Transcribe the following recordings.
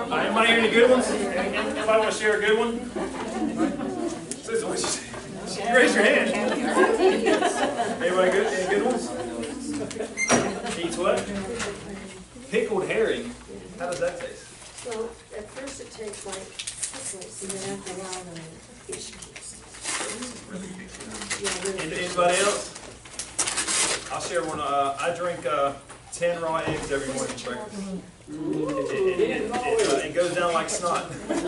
Anybody hear any good ones? Anybody want to share a good one? Raise your hand. Anybody good? Any good ones? Eats what? Pickled herring. How does that taste? Well, at first it tastes like pickles, and then after a while, the fish cakes. Anybody else? I'll share one. I drink 10 raw eggs every morning for breakfast. It goes down like snot. It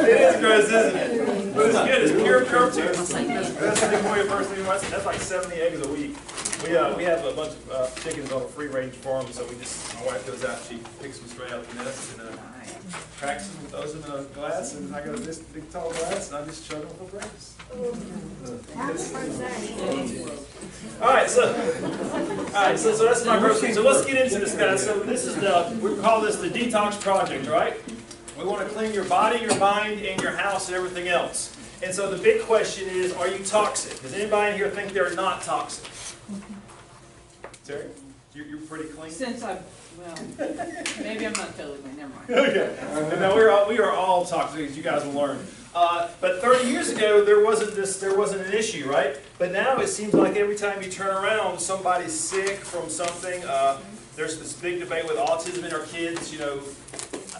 is gross, isn't it? But it's good. It's pure protein. That's the thing for you first thing. That's like 70 eggs a week. We have a bunch of chickens on a free range farm, so we just, my wife goes out, she picks them straight out the nest and cracks them, throws them in a glass, and I got this big tall glass, and I just chug them for breakfast. Alright, so that's my protein. So let's get into this, guys. So this is we call this the Detox Project, right? We want to clean your body, your mind, and your house, and everything else. And so the big question is, are you toxic? Does anybody in here think they're not toxic? Terry, you're pretty clean? Well, maybe I'm not totally clean, never mind. Okay. Now we are all toxic, as you guys will learn. But 30 years ago, there wasn't an issue, right? But now it seems like every time you turn around, somebody's sick from something. There's this big debate with autism in our kids. You know,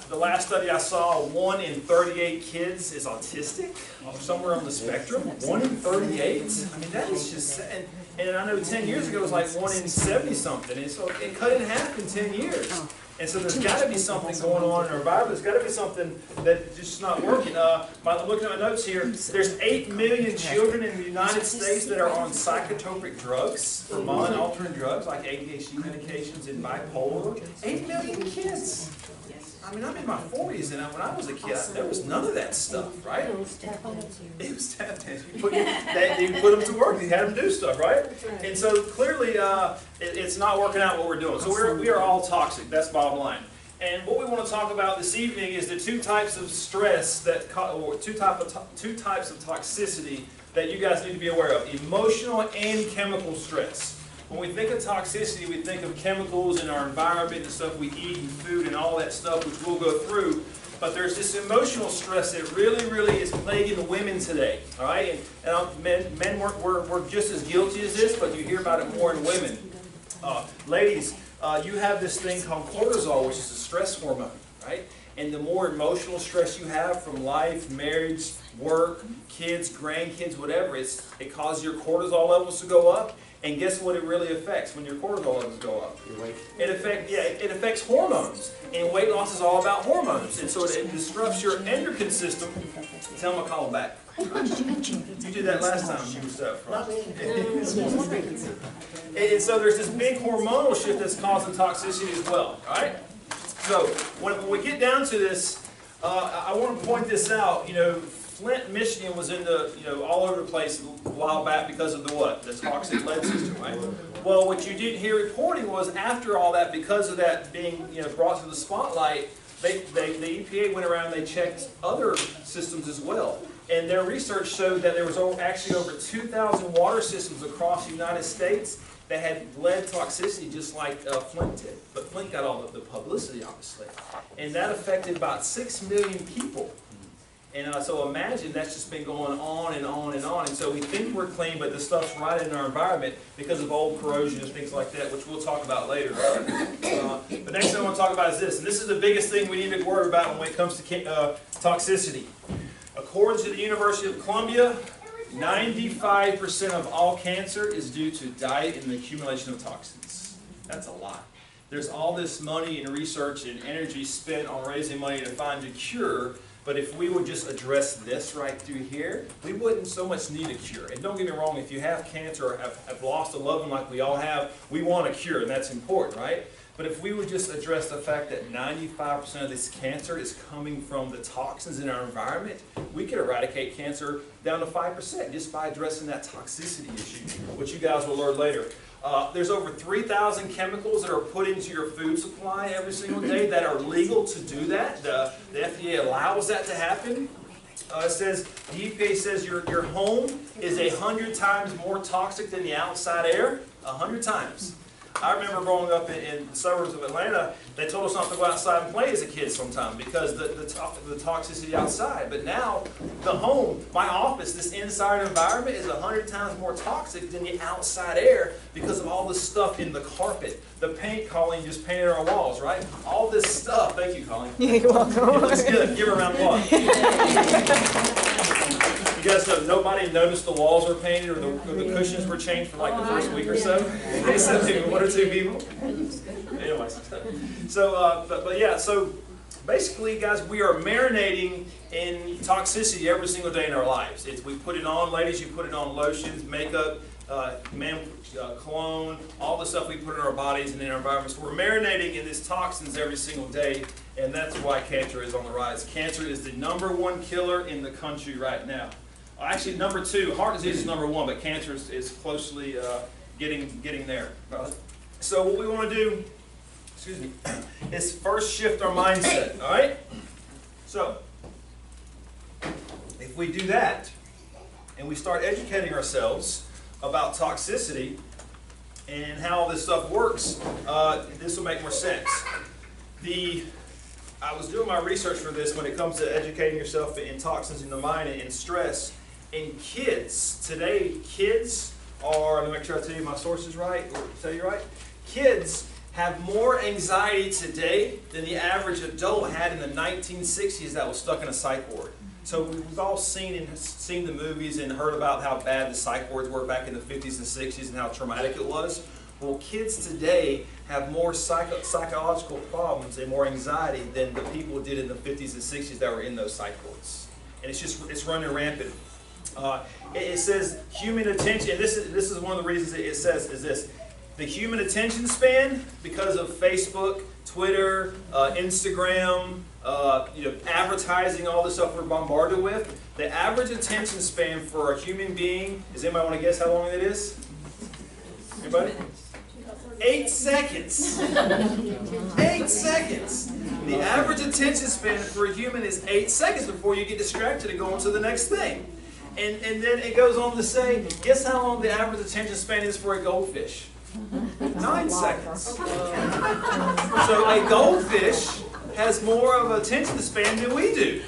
the last study I saw, 1 in 38 kids is autistic, or somewhere on the spectrum. 1 in 38? I mean, that is just sad. And I know 10 years ago it was like 1 in 70-something. And so it cut in half in 10 years. And so there's got to be something going on in our Bible. There's got to be something that's just not working. Looking at my notes here, there's 8 million children in the United States that are on psychotropic drugs, for mind-altering drugs like ADHD medications and bipolar. 8 million kids. I mean, I'm in my 40s, and when I was a kid, there was none of that stuff, right? It was tap dance. You put them to work. You had them do stuff, right? And so clearly, it's not working out what we're doing. So we are all toxic. That's bottom line. And what we want to talk about this evening is the 2 types of stress or 2 types of toxicity that you guys need to be aware of: emotional and chemical stress. When we think of toxicity, we think of chemicals in our environment and stuff we eat and food and all that stuff, which we'll go through. But there's this emotional stress that really, really is plaguing the women today. All right, and men we're just as guilty as this, but you hear about it more in women. Ladies, you have this thing called cortisol, which is a stress hormone, right? And the more emotional stress you have from life, marriage, work, kids, grandkids, whatever, it causes your cortisol levels to go up. And guess what it really affects when your cortisol levels go up? Your weight. It affects hormones. And weight loss is all about hormones. And so it disrupts your endocrine system. Tell them I'll call them back. You did that last time you were stuff, right? And so there's this big hormonal shift that's causing toxicity as well. All right? So when we get down to this, I want to point this out. You know, Flint, Michigan was in the, all over the place a while back because of the what? The toxic lead system, right? Well, what you didn't hear reporting was after all that, because of that being, brought to the spotlight, the EPA went around and they checked other systems as well. And their research showed that there was actually over 2,000 water systems across the United States that had lead toxicity just like Flint did. But Flint got all the publicity, obviously. And that affected about 6 million people. And so imagine that's just been going on and on and on. And so we think we're clean, but the stuff's right in our environment because of old corrosion and things like that, which we'll talk about later. The next thing I want to talk about is this. And this is the biggest thing we need to worry about when it comes to toxicity. According to the University of Columbia, 95% of all cancer is due to diet and the accumulation of toxins. That's a lot. There's all this money and research and energy spent on raising money to find a cure. But if we would just address this right through here, we wouldn't so much need a cure. And don't get me wrong, if you have cancer or have lost a loved one like we all have, we want a cure, and that's important, right? But if we would just address the fact that 95% of this cancer is coming from the toxins in our environment, we could eradicate cancer down to 5% just by addressing that toxicity issue, which you guys will learn later. There's over 3,000 chemicals that are put into your food supply every single day that are legal to do that. The FDA allows that to happen. It says, the EPA says your home is 100 times more toxic than the outside air. 100 times. I remember growing up in the suburbs of Atlanta, they told us not to go outside and play as a kid sometimes because the toxicity outside. But now, the home, my office, this inside environment is 100 times more toxic than the outside air because of all this stuff in the carpet. The paint Colleen just painted our walls, right? All this stuff. Thank you, Colleen. You're welcome. It looks good. Give her a round of applause. You guys know nobody noticed the walls were painted or the cushions were changed for like the first week or so? Except maybe one or two people. Anyways, so but yeah, so basically, guys, we are marinating in toxicity every single day in our lives. We put it on, ladies. You put it on lotions, makeup, cologne, all the stuff we put in our bodies and in our environments. We're marinating in these toxins every single day, and that's why cancer is on the rise. Cancer is the #1 killer in the country right now. Actually, #2. Heart disease is #1, but cancer is closely getting there. So what we want to do, excuse me, is first shift our mindset. All right. So if we do that, and we start educating ourselves about toxicity and how all this stuff works, this will make more sense. I was doing my research for this when it comes to educating yourself in toxins in the mind and in stress. And kids, today, kids are, let me make sure I tell you my sources right, or tell you right. Kids have more anxiety today than the average adult had in the 1960s that was stuck in a psych ward. So we've all seen the movies and heard about how bad the psych wards were back in the 50s and 60s and how traumatic it was. Well, kids today have more psychological problems and more anxiety than the people did in the 50s and 60s that were in those psych wards. And it's running rampant. It says human attention, and this is one of the reasons it says is this. The human attention span, because of Facebook, Twitter, Instagram, advertising, all this stuff we're bombarded with, the average attention span for a human being, does anybody want to guess how long it is? Anybody? 8 seconds. 8 seconds. The average attention span for a human is 8 seconds before you get distracted and go on to the next thing. And then it goes on to say, guess how long the average attention span is for a goldfish? 9 seconds. So a goldfish has more of an attention span than we do.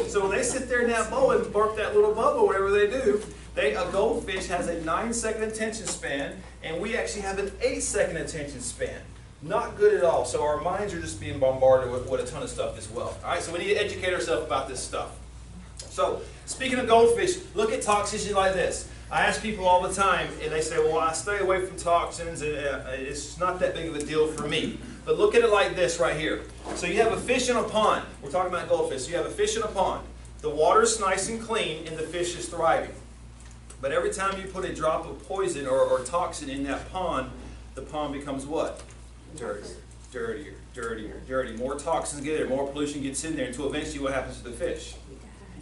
So when they sit there in that bowl and bark that little bubble, whatever they do, a goldfish has a 9-second attention span, and we actually have an 8-second attention span. Not good at all. So our minds are just being bombarded with a ton of stuff as well. All right, so we need to educate ourselves about this stuff. So speaking of goldfish, look at toxicity like this. I ask people all the time, and they say, well, I stay away from toxins, and it's not that big of a deal for me. But look at it like this right here. So you have a fish in a pond. We're talking about goldfish. So you have a fish in a pond. The water's nice and clean, and the fish is thriving. But every time you put a drop of poison or toxin in that pond, the pond becomes what? Dirtier, dirtier, dirtier, dirtier. More toxins get there, more pollution gets in there, until eventually what happens to the fish?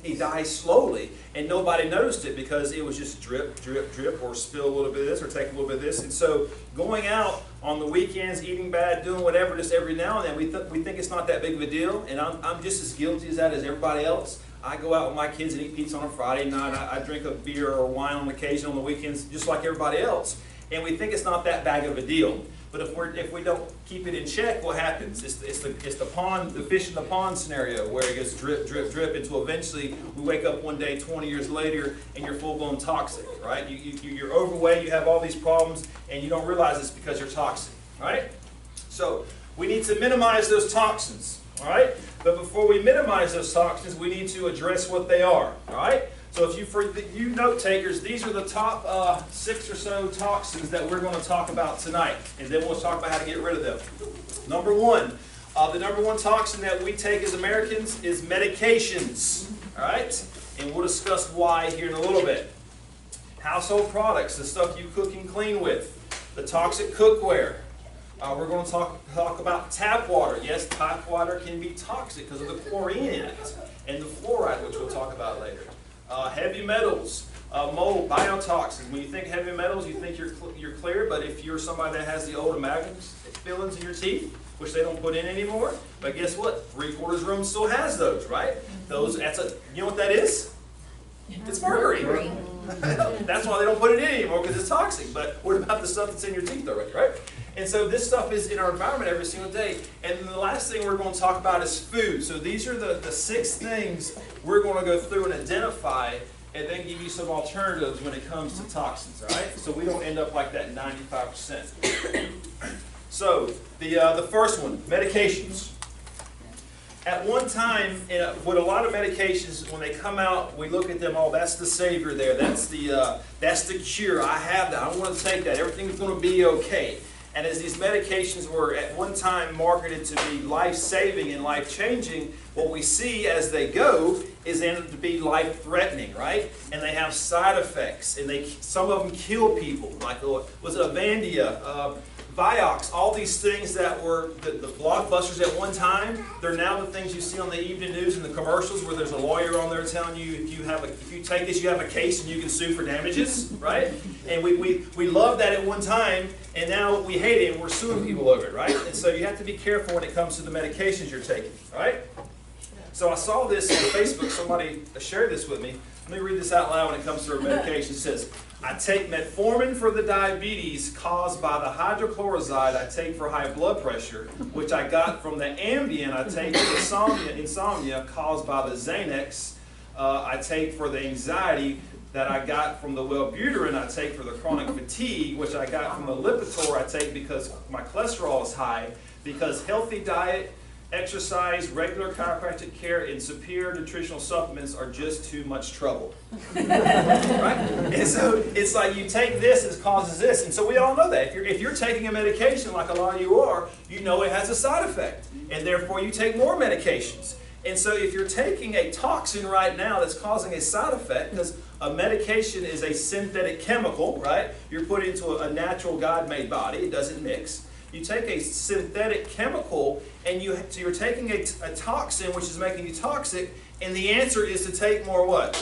He dies slowly, and nobody noticed it because it was just drip, drip, drip, or spill a little bit of this, or take a little bit of this. And so going out on the weekends, eating bad, doing whatever, just every now and then, we think it's not that big of a deal, and I'm just as guilty as that as everybody else. I go out with my kids and eat pizza on a Friday night. I drink a beer or wine on occasion on the weekends, just like everybody else. And we think it's not that big of a deal. But if we don't keep it in check, what happens? It's the pond, the fish in the pond scenario, where it gets drip, drip, drip, until eventually we wake up one day 20 years later and you're full-blown toxic, right? You're overweight, you have all these problems, and you don't realize it's because you're toxic, right? So we need to minimize those toxins, all right? But before we minimize those toxins, we need to address what they are, all right? So if for you note takers, these are the top 6 or so toxins that we're going to talk about tonight. And then we'll talk about how to get rid of them. Number one, the number one toxin that we take as Americans is medications. All right? And we'll discuss why here in a little bit. Household products, the stuff you cook and clean with. The toxic cookware. We're going to talk about tap water. Yes, tap water can be toxic because of the chlorine in it. And the fluoride, which we'll talk about later. Heavy metals, mold, biotoxins. When you think heavy metals, you think you're clear, but if you're somebody that has the old amalgam fillings in your teeth, which they don't put in anymore, but guess what? 3/4 room still has those, right? You know what that is? It's mercury. That's why they don't put it in anymore, because it's toxic. But what about the stuff that's in your teeth already, right? And so this stuff is in our environment every single day. And then the last thing we're going to talk about is food. So these are the 6 things we're going to go through and identify, and then give you some alternatives when it comes to toxins, all right? So we don't end up like that 95%. So the first one, medications. At one time, with a lot of medications, when they come out, we look at them, oh, that's the savior there. That's the cure. I have that. I want to take that. Everything's going to be okay. And as these medications were at one time marketed to be life-saving and life-changing, what we see as they go is they end up to be life-threatening, right? And they have side effects, and some of them kill people. Like, was it Avandia, Vioxx, all these things that were the blockbusters at one time, they're now the things you see on the evening news and the commercials where there's a lawyer on there telling you if you take this, you have a case and you can sue for damages, right? And we loved that at one time, and now we hate it and we're suing people over it, right? And so you have to be careful when it comes to the medications you're taking, right? So I saw this on Facebook, somebody shared this with me. Let me read this out loud when it comes to our medication. It says, I take metformin for the diabetes caused by the hydrochloride I take for high blood pressure, which I got from the Ambien I take for insomnia caused by the Xanax I take for the anxiety that I got from the Wellbutrin I take for the chronic fatigue, which I got from the Lipitor I take because my cholesterol is high, because healthy diet, exercise, regular chiropractic care, and superior nutritional supplements are just too much trouble. Right? And so it's like you take this, it causes this. And so we all know that. If you're taking a medication like a lot of you are, you know it has a side effect. And therefore you take more medications. And so if you're taking a toxin right now that's causing a side effect, because a medication is a synthetic chemical, right? You're put into a natural God-made body. It doesn't mix. You take a synthetic chemical and so you're taking a toxin which is making you toxic, and the answer is to take more what?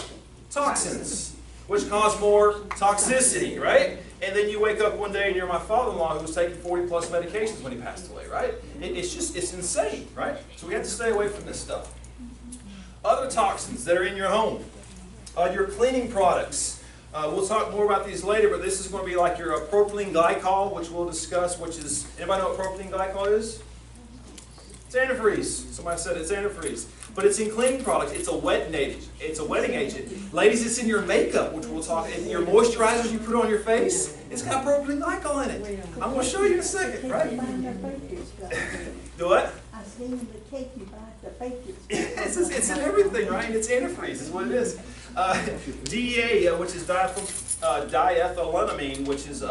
Toxins, which cause more toxicity, right? And then you wake up one day and you're my father-in-law who was taking 40 plus medications when he passed away, right? It's insane, right? So we have to stay away from this stuff. Other toxins that are in your home, your cleaning products. We'll talk more about these later, but this is going to be like your propylene glycol, which we'll discuss, which is, anybody know what propylene glycol is? It's antifreeze. Somebody said it's antifreeze. But it's in cleaning products. It's a wetting agent. It's a wetting agent. Ladies, it's in your makeup, which we'll talk, in your moisturizers you put on your face. It's got propylene glycol in it. I'm going to show you in a second, right? Do what? I've seen the cake you buy at the bakery. It's in everything, right? It's antifreeze is what it is. DEA, which is diethylenamine, which is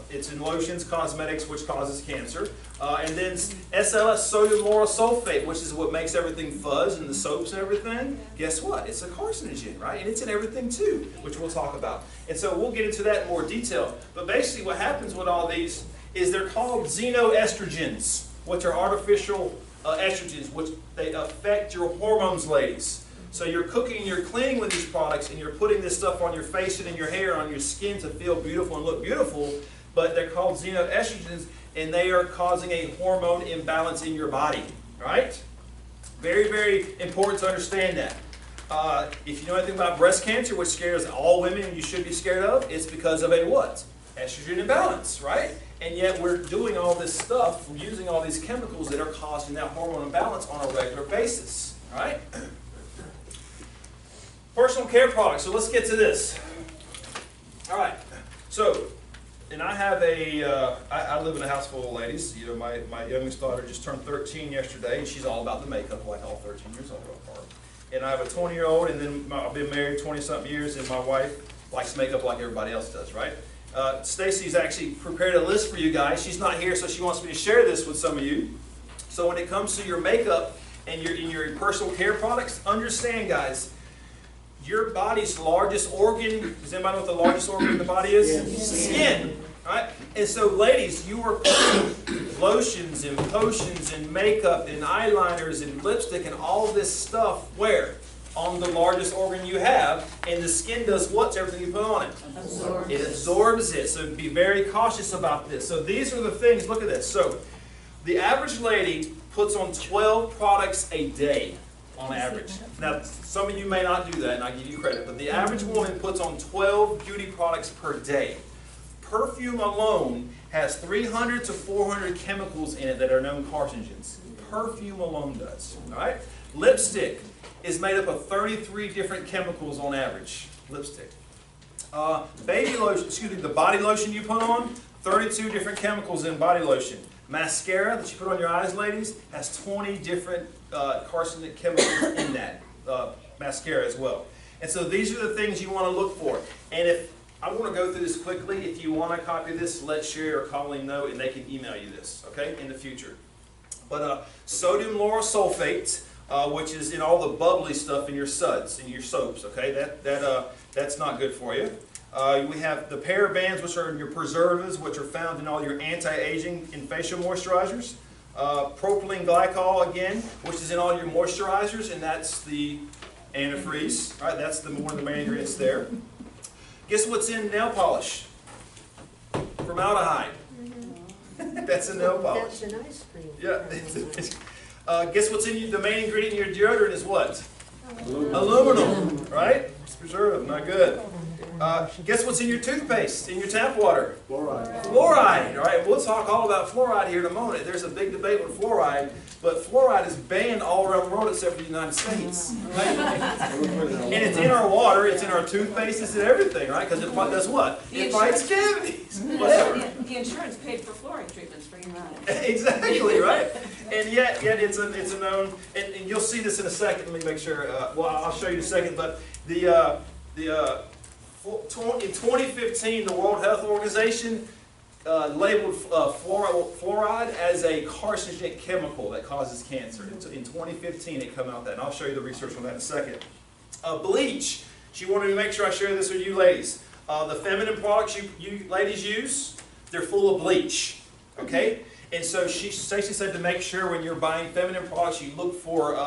it's in lotions, cosmetics, which causes cancer. And then SLS, sodium lauryl sulfate, which is what makes everything fuzz and the soaps and everything. Guess what? It's a carcinogen, right? And it's in everything too, which we'll talk about. And so we'll get into that in more detail. But basically what happens with all these is they're called xenoestrogens, which are artificial estrogens, which they affect your hormones, ladies. So you're cooking and you're cleaning with these products and you're putting this stuff on your face and in your hair, on your skin to feel beautiful and look beautiful, but they're called xenoestrogens and they are causing a hormone imbalance in your body, right? Very, very important to understand that. If you know anything about breast cancer, which scares all women and you should be scared of, it's because of a what? Estrogen imbalance, right? And yet we're doing all this stuff, we're using all these chemicals that are causing that hormone imbalance on a regular basis, right? Personal care products. So let's get to this. All right. So, and I have I live in a house full of ladies. You know, my youngest daughter just turned 13 yesterday, and she's all about the makeup, like all 13 years old are. And I have a 20-year-old, and then I've been married 20-something years, and my wife likes makeup like everybody else does, right? Stacy's actually prepared a list for you guys. She's not here, so she wants me to share this with some of you. So when it comes to your makeup and your personal care products, understand, guys, your body's largest organ, does anybody know what the largest organ in the body is? Yes. Skin. Right? And so ladies, you are putting lotions and potions and makeup and eyeliners and lipstick and all this stuff where? On the largest organ you have, and the skin does what to everything you put on it? Absorbs. It absorbs it. So be very cautious about this. So these are the things, look at this. So the average lady puts on 12 products a day. on average. Now, some of you may not do that, and I give you credit, but the average woman puts on 12 beauty products per day. Perfume alone has 300 to 400 chemicals in it that are known carcinogens. Perfume alone does. All right? Lipstick is made up of 33 different chemicals on average. Lipstick. Baby lotion, excuse me, the body lotion you put on, 32 different chemicals in body lotion. Mascara that you put on your eyes, ladies, has 20 different carcinogenic chemicals in that mascara as well. And so these are the things you want to look for. And if I want to go through this quickly, if you want a copy of this, let Sherry or Colleen know, and they can email you this, okay, in the future. But sodium lauryl sulfate, which is in all the bubbly stuff in your suds, in your soaps, okay, that's not good for you. We have the parabens, which are in your preservatives, which are found in all your anti-aging and facial moisturizers. Propylene glycol, again, which is in all your moisturizers, and that's the antifreeze. All right, that's one of the main ingredients there. Guess what's in nail polish? Formaldehyde. That's in nail polish. That's an ice cream. Yeah. Guess what's in the main ingredient in your deodorant is what? Aluminum. Right? It's preservative, not good. Guess what's in your toothpaste, in your tap water? Fluoride. Fluoride. All right, we'll talk all about fluoride here in a moment. There's a big debate with fluoride, but fluoride is banned all around the world except for the United States. Right? And it's in our water, it's in our toothpaste, it's in everything, right? Because it does what? It fights cavities. The insurance paid for fluoride treatments for your eyes. Exactly, right? And yet it's a known, and you'll see this in a second. Let me make sure. Well, I'll show you in a second. But in 2015, the World Health Organization labeled fluoride as a carcinogenic chemical that causes cancer. In 2015, it came out that, and I'll show you the research on that in a second. Bleach. She wanted me to make sure I share this with you ladies. The feminine products you ladies use, they're full of bleach. Okay? And so Stacey said to make sure when you're buying feminine products, you look for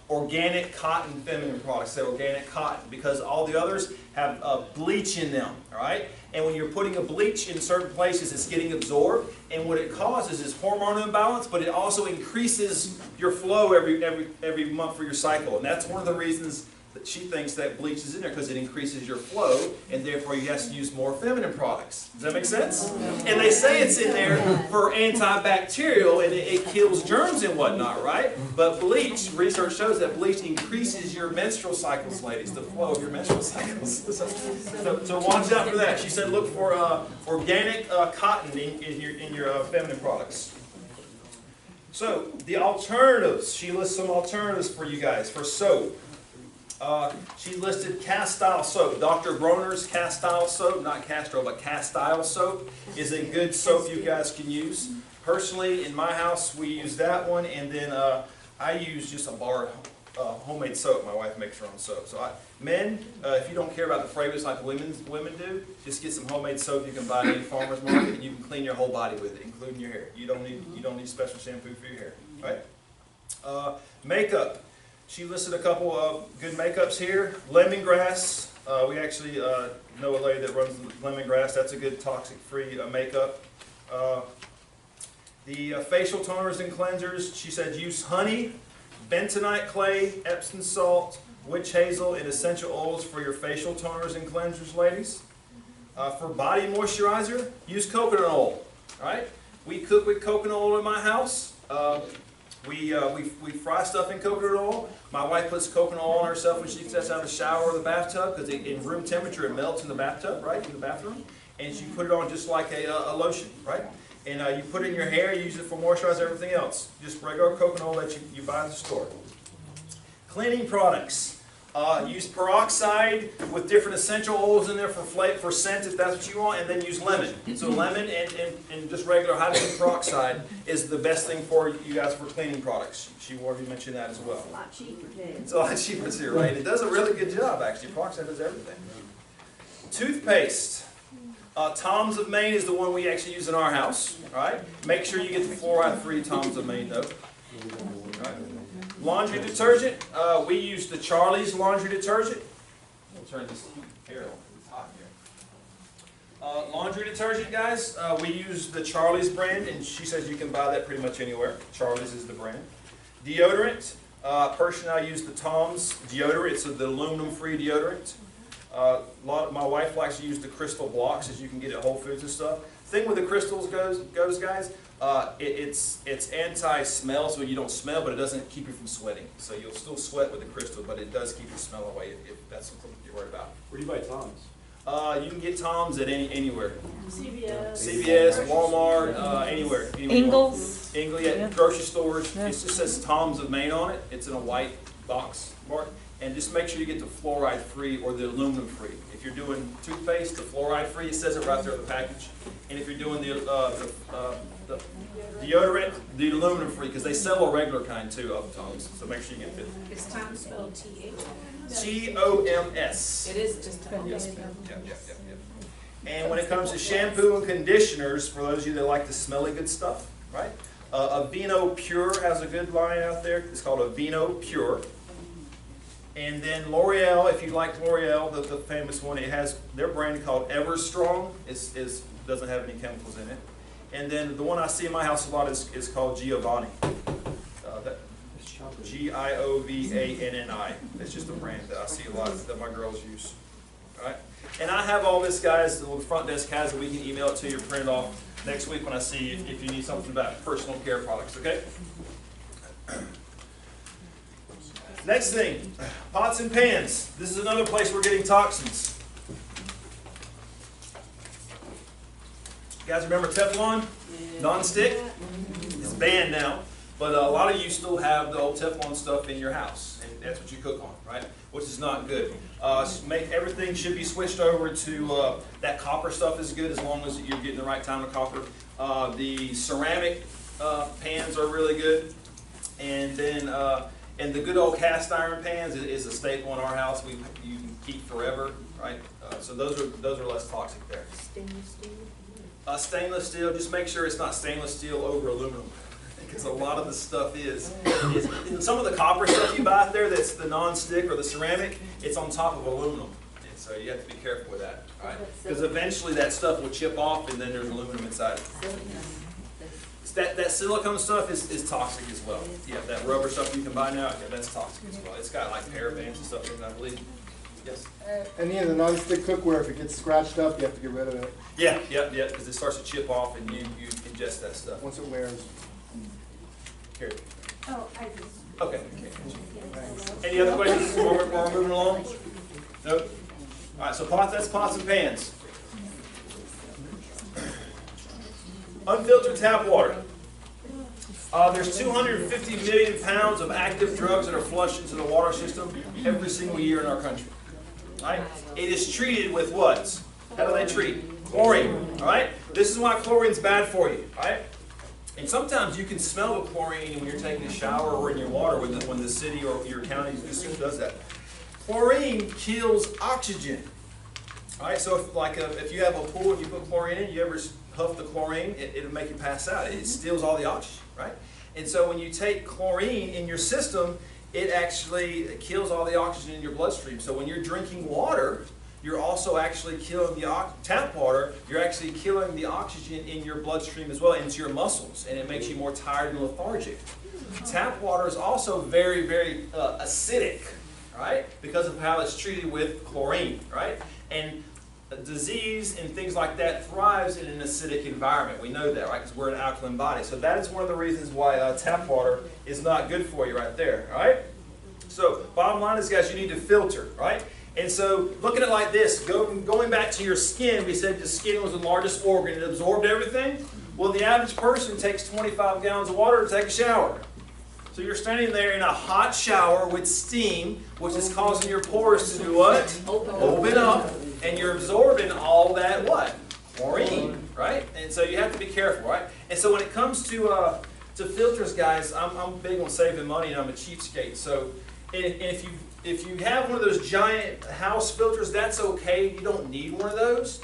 organic cotton feminine products. Say organic cotton, because all the others have bleach in them. All right? And when you're putting a bleach in certain places, it's getting absorbed. And what it causes is hormone imbalance, but it also increases your flow every month for your cycle. And that's one of the reasons that she thinks that bleach is in there, because it increases your flow, and therefore you have to use more feminine products. Does that make sense? And they say it's in there for antibacterial, and it kills germs and whatnot, right? But bleach, research shows that bleach increases your menstrual cycles, ladies, the flow of your menstrual cycles. So watch out for that. She said look for organic cotton in your feminine products. So the alternatives, she lists some alternatives for you guys for soap. She listed cast-style soap. Dr. Bronner's cast-style soap, not Castro, but cast-style soap, is a good soap you guys can use. Personally, in my house, we use that one, and then I use just a bar homemade soap. My wife makes her own soap. So men, if you don't care about the fragrance like women do, just get some homemade soap you can buy at any farmer's market, and you can clean your whole body with it, including your hair. You don't need special shampoo for your hair, right? Makeup. She listed a couple of good makeups here. Lemongrass. We actually know a lady that runs lemongrass. That's a good toxic-free makeup. The facial toners and cleansers, she said use honey, bentonite clay, Epsom salt, witch hazel, and essential oils for your facial toners and cleansers, ladies. For body moisturizer, use coconut oil. All right? We cook with coconut oil in my house. We fry stuff in coconut oil. My wife puts coconut oil on herself when she gets out of the shower or the bathtub, because in room temperature it melts in the bathtub, right, in the bathroom. And she put it on just like a lotion, right? And you put it in your hair, you use it for moisturize, everything else. Just regular coconut oil that you buy at the store. Cleaning products. Use peroxide with different essential oils in there for scent if that's what you want, and then use lemon. So lemon and just regular hydrogen peroxide is the best thing for you guys for cleaning products. She already mentioned that as well. It's a lot cheaper too. It's a lot cheaper too, right? It does a really good job actually. Peroxide does everything. Toothpaste. Tom's of Maine is the one we actually use in our house. All right. Make sure you get the fluoride-free Tom's of Maine though. All right. Laundry detergent, we use the Charlie's laundry detergent. We'll turn this here on, it's hot here. Laundry detergent, guys, we use the Charlie's brand, and she says you can buy that pretty much anywhere. Charlie's is the brand. Deodorant, Personally, I use the Tom's deodorant. It's the aluminum-free deodorant. My wife likes to use the crystal blocks, as you can get at Whole Foods and stuff. Thing with the crystals goes guys, it's anti-smell, so you don't smell, but it doesn't keep you from sweating. So you'll still sweat with the crystal, but it does keep the smell away if that's something you're worried about. Where do you buy Tom's? You can get Tom's at anywhere. CVS. CVS, Walmart, anywhere. Ingles. Ingle, yeah, grocery stores. It just says Tom's of Maine on it. It's in a white box mark. And just make sure you get the fluoride-free or the aluminum-free. If you're doing toothpaste, the fluoride-free, it says it right there on the package. And if you're doing the deodorant, the aluminum-free, because they sell a regular kind too of Tom's. So make sure you get it. Is Tom spelled T-H? T-O-M-S. It is just Tom. Yes, ma'am. Yep. And when it comes to shampoo and conditioners, for those of you that like the smelly good stuff, right? Aveeno Pure has a good line out there. It's called Aveeno Pure. And then L'Oreal, if you like L'Oreal, the famous one, it has their brand called Everstrong. It doesn't have any chemicals in it. And then the one I see in my house a lot is called Giovanni. Giovanni. It's just a brand that I see a lot that my girls use. All right? And I have all this, guys, the front desk has it. We can email it to you or print it off next week when I see you if you need something about personal care products, okay? Next thing, pots and pans. This is another place we're getting toxins. You guys remember Teflon? Non-stick? It's banned now. But a lot of you still have the old Teflon stuff in your house. And that's what you cook on, right? Which is not good. Everything should be switched over to that copper stuff is good as long as you're getting the right kind of copper. The ceramic pans are really good. And then and the good old cast iron pans is a staple in our house. You can keep forever, right? So those are less toxic there. Stainless steel? Stainless steel, just make sure it's not stainless steel over aluminum. Because a lot of the stuff is some of the copper stuff you buy out there that's the non-stick or the ceramic, it's on top of aluminum. And so you have to be careful with that, right? Because eventually that stuff will chip off and then there's aluminum inside it. That silicone stuff is toxic as well. Yeah, that rubber stuff you can buy now, yeah, that's toxic as well. It's got like parabens and stuff in it, I believe. Yes? Any of the non-stick cookware, if it gets scratched up, you have to get rid of it Yeah, because it starts to chip off and you ingest that stuff. once it wears. Here. Oh, I just. Okay. Any other questions while we're moving along? Nope. All right, so that's pots and pans. Unfiltered tap water. There's 250 million pounds of active drugs that are flushed into the water system every single year in our country. All right? It is treated with what? How do they treat? Chlorine. All right? This is why chlorine's bad for you. All right? And sometimes you can smell the chlorine when you're taking a shower or in your water when the city or your county just does that. Chlorine kills oxygen. All right, so if you have a pool and you put chlorine in, you ever huff the chlorine, it'll make you pass out. It steals all the oxygen, right? And so when you take chlorine in your system, it actually kills all the oxygen in your bloodstream. So when you're drinking water, you're also actually killing the tap water. You're actually killing the oxygen in your bloodstream as well, into your muscles, and it makes you more tired and lethargic. Tap water is also very, very acidic, right? Because of how it's treated with chlorine, right? And disease and things like that thrives in an acidic environment. We know that, right? Because we're an alkaline body. So that is one of the reasons why tap water is not good for you right there, all right? So bottom line is, guys, you need to filter, right? And so looking at it like this, going back to your skin, we said the skin was the largest organ. It absorbed everything. Well, the average person takes 25 gallons of water to take a shower. So you're standing there in a hot shower with steam, which is causing your pores to do what? Open up. And you're absorbing all that what? Chlorine, right? And so you have to be careful, right? And so when it comes to filters, guys, I'm big on saving money and I'm a cheapskate. So if you have one of those giant house filters, that's okay. You don't need one of those.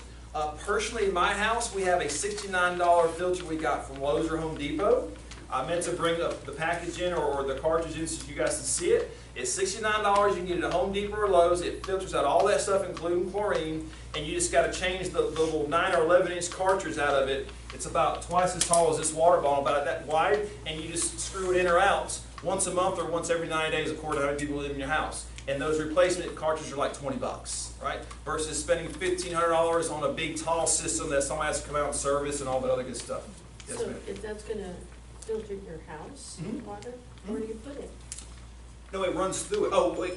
Personally, in my house, we have a $69 filter we got from Lowe's or Home Depot. I meant to bring up the package in or the cartridge in so you guys can see it. It's $69. You can get it at Home Depot or Lowe's. It filters out all that stuff, including chlorine, and you just got to change the little 9 or 11-inch cartridge out of it. It's about twice as tall as this water bottle, about that wide, and you just screw it in or out once a month or once every 90 days according to how many people live in your house. And those replacement cartridges are like $20, right? Versus spending $1,500 on a big tall system that somebody has to come out and service and all that other good stuff. Yes, So Mm-hmm. ma'am. if that's gonna filter your house water, where do you put it? No, it runs through it. Oh, wait,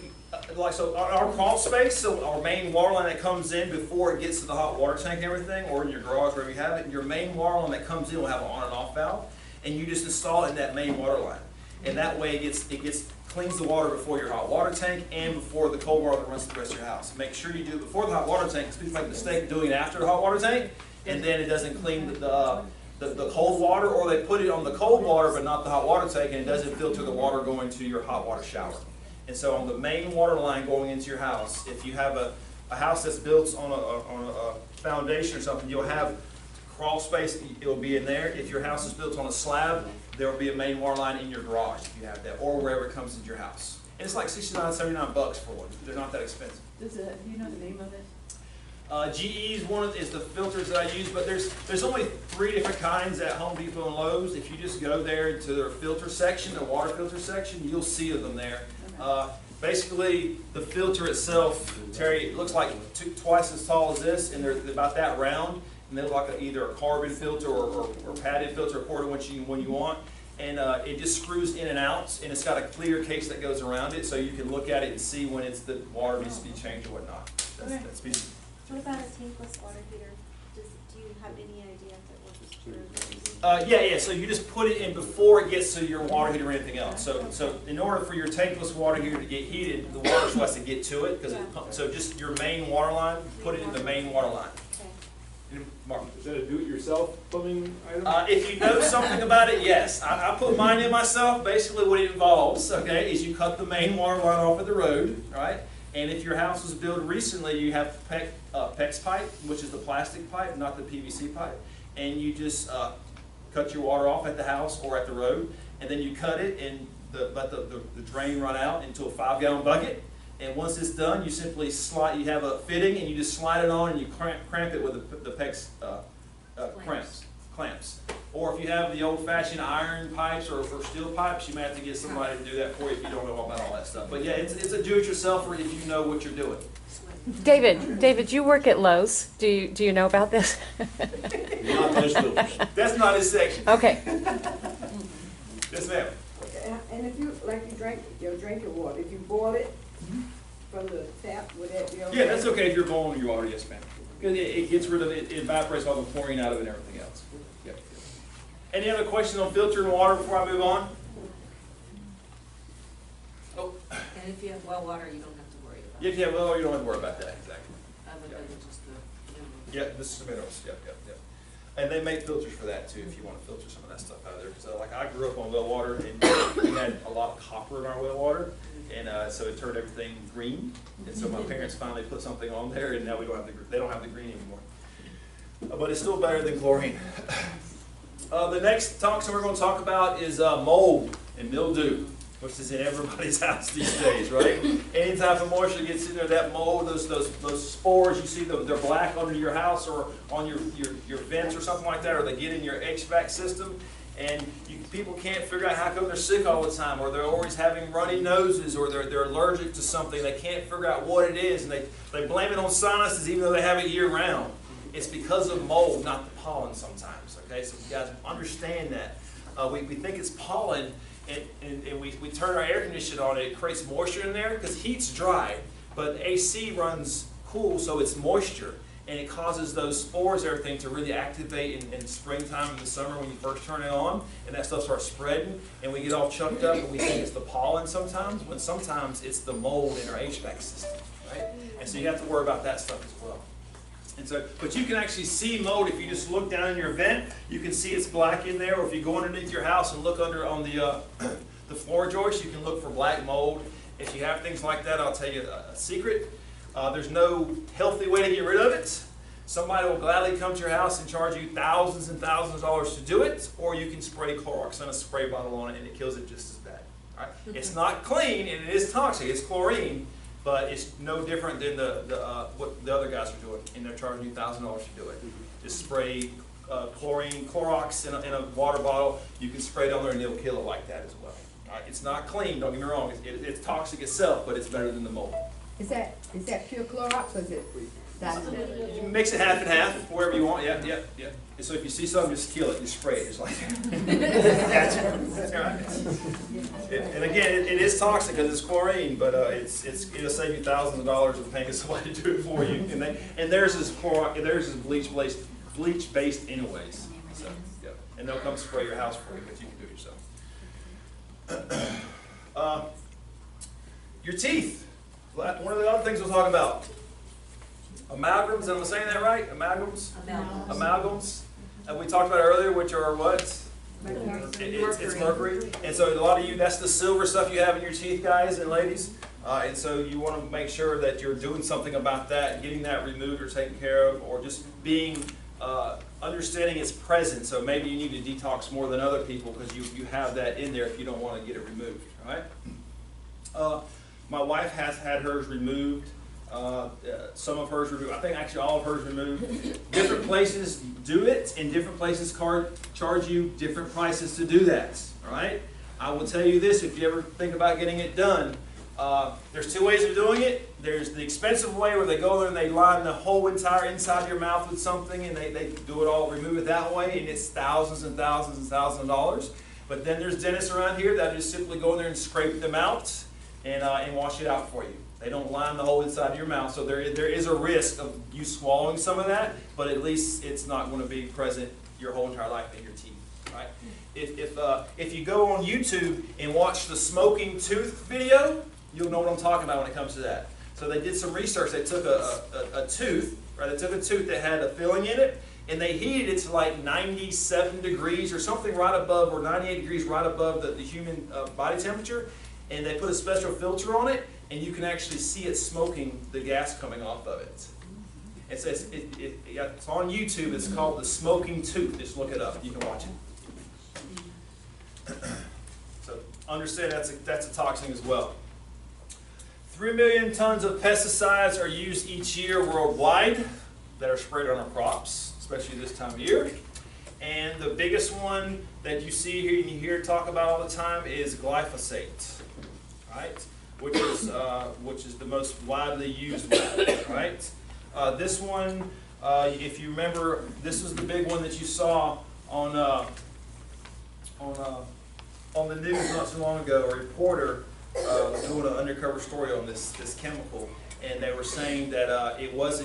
like, so our crawl space, so our main water line that comes in before it gets to the hot water tank and everything, or in your garage, wherever you have it, your main water line that comes in will have an on and off valve, and you just install it in that main water line. And that way it cleans the water before your hot water tank and before the cold water that runs through the rest of your house. Make sure you do it before the hot water tank, because people make the mistake of doing it after the hot water tank, and then it doesn't clean the cold water, or they put it on the cold water but not the hot water tank, and it doesn't filter the water going to your hot water shower. And so on the main water line going into your house, if you have a house that's built on a foundation or something, you'll have crawl space, it'll be in there. If your house is built on a slab, there will be a main water line in your garage if you have that, or wherever it comes into your house. And it's like $69, $79 for one. They're not that expensive. Do you know the name of it? GE's is the filters that I use, but there's only 3 different kinds at Home Depot and Lowe's. If you just go there to their filter section, their water filter section, you'll see them there. Basically, the filter itself, Terry, it looks like twice as tall as this, and they're about that round. And they're like either a carbon filter or padded filter according to when you want. And it just screws in and out, and it's got a clear case that goes around it, so you can look at it and see when the water needs to be changed or whatnot. That's easy. What about a tankless water heater? Do you have any idea if it works? Yeah. So you just put it in before it gets to your water heater or anything else. So in order for your tankless water heater to get heated, the water still has to get to it, because so just your main water line, put it in the main water line. Mark. Is that a do-it-yourself plumbing item? If you know something about it, yes. I put mine in myself. Basically what it involves, okay, is you cut the main water line off of the road, right? And if your house was built recently, you have PEX pipe, which is the plastic pipe, not the PVC pipe. And you just cut your water off at the house or at the road, and then you cut it and let the drain run out into a 5-gallon bucket. And once it's done, you simply slide, you have a fitting, and you just slide it on, and you cramp it with the PEX clamps. Or if you have the old-fashioned iron pipes or steel pipes, you may have to get somebody to do that for you if you don't know about all that stuff. But yeah, it's a do-it-yourselfer if you know what you're doing. David, you work at Lowe's. Do you know about this? Not those filters. That's not his section. Okay. Yes, ma'am. And if you, like you drink your water, if you boil it from the tap, would that be okay? Yeah, that's okay if you're boiling your water, yes, ma'am. Because it gets rid of it, it evaporates all the chlorine out of it and everything else. Yep. Any other questions on filtering water before I move on? Oh. And if you have well water, you don't have to worry about it. If you have well, you don't have to worry about that, exactly. Other than just the. Yeah, this is the minerals, yep. And they make filters for that too, if you want to filter some of that stuff out of there. So like I grew up on well water, and we had a lot of copper in our well water, and so it turned everything green. And so my parents finally put something on there, and now they don't have the green anymore. But it's still better than chlorine. The next toxin we're going to talk about is mold and mildew, which is in everybody's house these days, right? Any type of moisture gets in there, that mold, those spores, you see them, they're black under your house or on your vents or something like that, or they get in your HVAC system, and people can't figure out how come they're sick all the time, or they're always having runny noses, or they're allergic to something. They can't figure out what it is, and they blame it on sinuses even though they have it year-round. It's because of mold, not the pollen sometimes, okay? So you guys understand that. We think it's pollen, and we turn our air conditioner on, it creates moisture in there, because heat's dry, but AC runs cool, so it's moisture, and it causes those spores, everything, to really activate in springtime and the summer when you first turn it on, and that stuff starts spreading, and we get all chucked up, and we think it's the pollen sometimes, when sometimes it's the mold in our HVAC system, right? And so you have to worry about that stuff as well. And so, but you can actually see mold if you just look down in your vent. You can see it's black in there, or if you go underneath your house and look under on the floor joist, you can look for black mold. If you have things like that, I'll tell you a secret. There's no healthy way to get rid of it. Somebody will gladly come to your house and charge you thousands and thousands of dollars to do it, or you can spray Clorox in a spray bottle on it, and it kills it just as bad. All right? It's not clean, and it is toxic. It's chlorine. But it's no different than what the other guys are doing, and they're charging you $1,000 to do it. Just spray Clorox in a water bottle. You can spray it on there, and it'll kill it like that as well. It's not clean, don't get me wrong, it's toxic itself, but it's better than the mold. Is that pure Clorox or is it diluted? You can mix it half and half, wherever you want, yeah. And so if you see something, just kill it, just spray it, just like that's right. And again, it is toxic because it's chlorine, but it'll save you thousands of dollars of paying somebody to do it for you. And theirs is bleach based anyways. So yeah, and they'll come spray your house for you, but you can do it yourself. Your teeth. One of the other things we'll talk about. Amalgams, am I saying that right? Amalgams? Amalgams. And we talked about earlier, which are what? It's mercury. And so a lot of you, that's the silver stuff you have in your teeth, guys and ladies. And so you want to make sure that you're doing something about that, getting that removed or taken care of, or just being, understanding its presence. So maybe you need to detox more than other people because you have that in there if you don't want to get it removed, all right? My wife has had hers removed. Some of hers removed. I think actually all of hers removed. Different places do it, and different places charge you different prices to do that. All right. I will tell you this: if you ever think about getting it done, there's two ways of doing it. There's the expensive way where they go there and they line the whole entire inside of your mouth with something, and they do it all, remove it that way, and it's thousands and thousands and thousands of dollars. But then there's dentists around here that just simply go in there and scrape them out and wash it out for you. They don't line the whole inside of your mouth, so there is a risk of you swallowing some of that, but at least it's not going to be present your whole entire life in your teeth. Right? If you go on YouTube and watch the smoking tooth video, you'll know what I'm talking about when it comes to that. So they did some research. They took a tooth, right? They took a tooth that had a filling in it, and they heated it to like 97 degrees or something right above, or 98 degrees right above the human body temperature, and they put a special filter on it, and you can actually see it smoking the gas coming off of it. It's on YouTube. It's called the smoking tooth. Just look it up. You can watch it. So understand that's a toxin as well. 3 million tons of pesticides are used each year worldwide that are sprayed on our crops, especially this time of year. And the biggest one that you see here and you hear talk about all the time is glyphosate, right? Which is the most widely used one, right? This one, if you remember, this was the big one that you saw on the news not too long ago. A reporter was doing an undercover story on this chemical, and they were saying that it was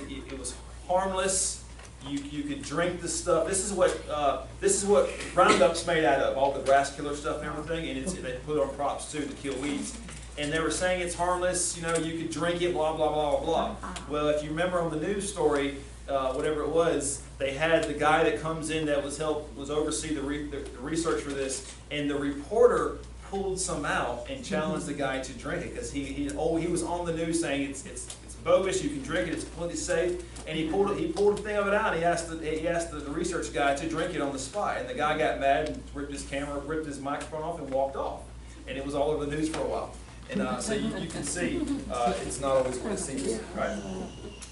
harmless. You could drink the stuff. This is what Roundup's made out of, all the grass killer stuff and everything, and they put it on crops too to kill weeds. And they were saying it's harmless, you could drink it, blah, blah, blah, blah, blah. Well, if you remember on the news story, whatever it was, they had the guy that comes in that was oversee the research for this, and the reporter pulled some out and challenged the guy to drink it because he was on the news saying it's bogus, you can drink it, it's completely safe, and he pulled a thing of it out. And he asked the research guy to drink it on the spot, and the guy got mad and ripped his microphone off and walked off, and it was all over the news for a while. And so you can see it's not always what it seems, right?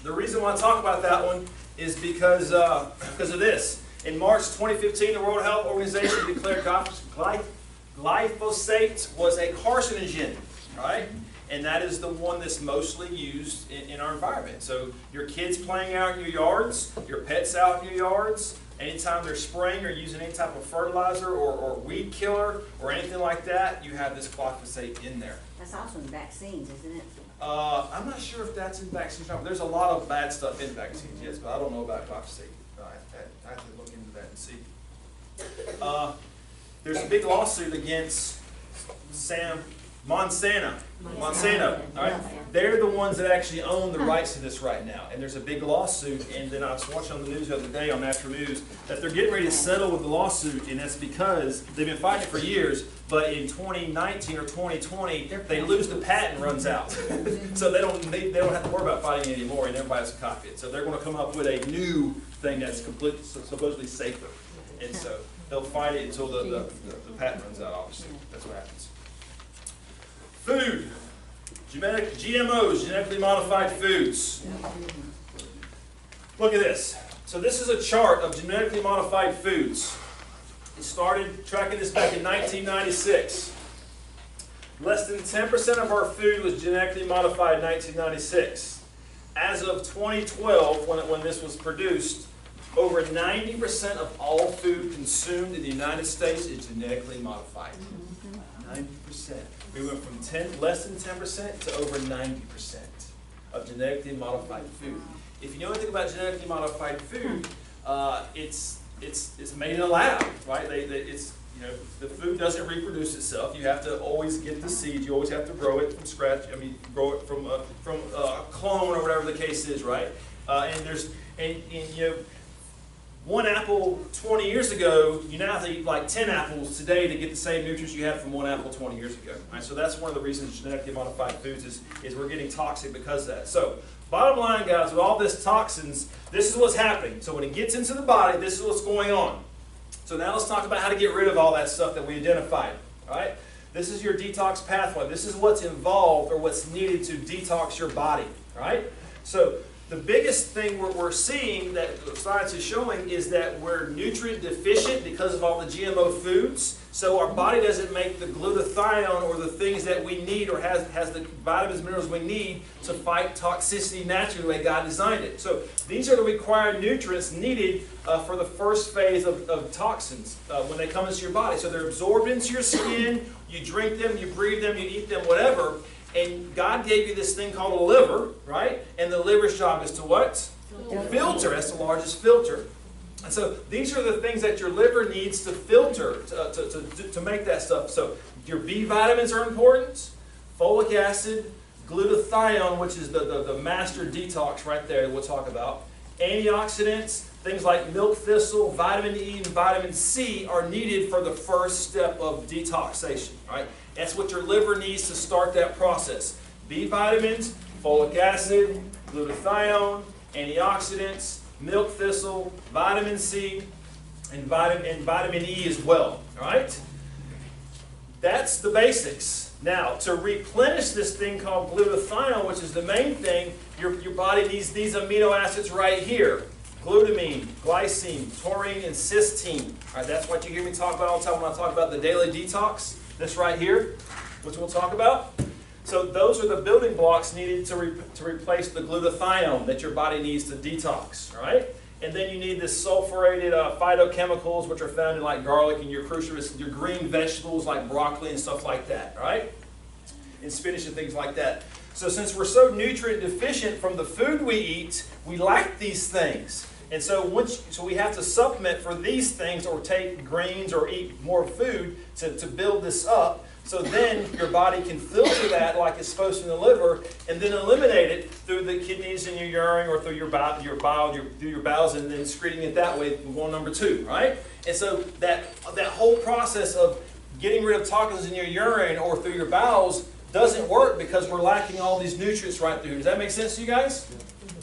The reason why I talk about that one is because of this. In March 2015, the World Health Organization declared glyphosate was a carcinogen, right? And that is the one that's mostly used in our environment. So your kids playing out in your yards, your pets out in your yards, anytime they're spraying or using any type of fertilizer or weed killer or anything like that, you have this glyphosate in there. That's also in vaccines, isn't it? I'm not sure if that's in vaccines. There's a lot of bad stuff in vaccines, yes, but I don't know about glyphosate. I have to look into that and see. There's a big lawsuit against Monsanto. All right? They're the ones that actually own the rights to this right now. And there's a big lawsuit, and then I was watching on the news the other day on Natural News that they're getting ready to settle with the lawsuit, and that's because they've been fighting it for years, but in 2019 or 2020, they lose the patent runs out. So they don't have to worry about fighting it anymore, and everybody has to copy it. So they're going to come up with a new thing that's supposedly safer. And so they'll fight it until the patent runs out, obviously. That's what happens. Food. GMOs, genetically modified foods. Look at this. So this is a chart of genetically modified foods. It started tracking this back in 1996. Less than 10% of our food was genetically modified in 1996. As of 2012, when this was produced, over 90% of all food consumed in the United States is genetically modified. 90%. We went from less than 10% to over 90% of genetically modified food. If you know anything about genetically modified food, it's made in a lab, right? The food doesn't reproduce itself. You have to always get the seed. You always have to grow it from scratch. I mean, grow it from a clone or whatever the case is, right? One apple 20 years ago, you now have to eat like 10 apples today to get the same nutrients you had from one apple 20 years ago. Right? So that's one of the reasons genetically modified foods is we're getting toxic because of that. So bottom line, guys, with all this toxins, this is what's happening. So when it gets into the body, this is what's going on. So now let's talk about how to get rid of all that stuff that we identified. All right? This is your detox pathway. This is what's involved or what's needed to detox your body. All right? So the biggest thing we're seeing that science is showing is that we're nutrient deficient because of all the GMO foods. So our body doesn't make the glutathione or the things that we need or has the vitamins, minerals we need to fight toxicity naturally the way God designed it. So these are the required nutrients needed for the first phase of toxins when they come into your body. So they're absorbed into your skin, you drink them, you breathe them, you eat them, whatever. And God gave you this thing called a liver, right? And the liver's job is to what? Filter. That's the largest filter. And so these are the things that your liver needs to filter to make that stuff. So your B vitamins are important, folic acid, glutathione, which is the master detox right there that we'll talk about. Antioxidants, things like milk thistle, vitamin E, and vitamin C are needed for the first step of detoxation, right? That's what your liver needs to start that process. B vitamins, folic acid, glutathione, antioxidants, milk thistle, vitamin C, and vitamin E as well. All right? That's the basics. Now, to replenish this thing called glutathione, which is the main thing, your body needs these amino acids right here. Glutamine, glycine, taurine, and cysteine. All right, that's what you hear me talk about all the time when I talk about the daily detox. This right here, which we'll talk about. So those are the building blocks needed to replace the glutathione that your body needs to detox. All right? And then you need the sulfurated phytochemicals, which are found in like garlic and your cruciferous, your green vegetables like broccoli and stuff like that. All right? And spinach and things like that. So since we're so nutrient deficient from the food we eat, we lack these things. And so we have to supplement for these things or take greens or eat more food to build this up. So then your body can filter that like it's supposed to in the liver and then eliminate it through the kidneys and your urine or through your bowels and then excreting it that way, one number 2, right? And so that whole process of getting rid of toxins in your urine or through your bowels doesn't work because we're lacking all these nutrients right through. Does that make sense to you guys?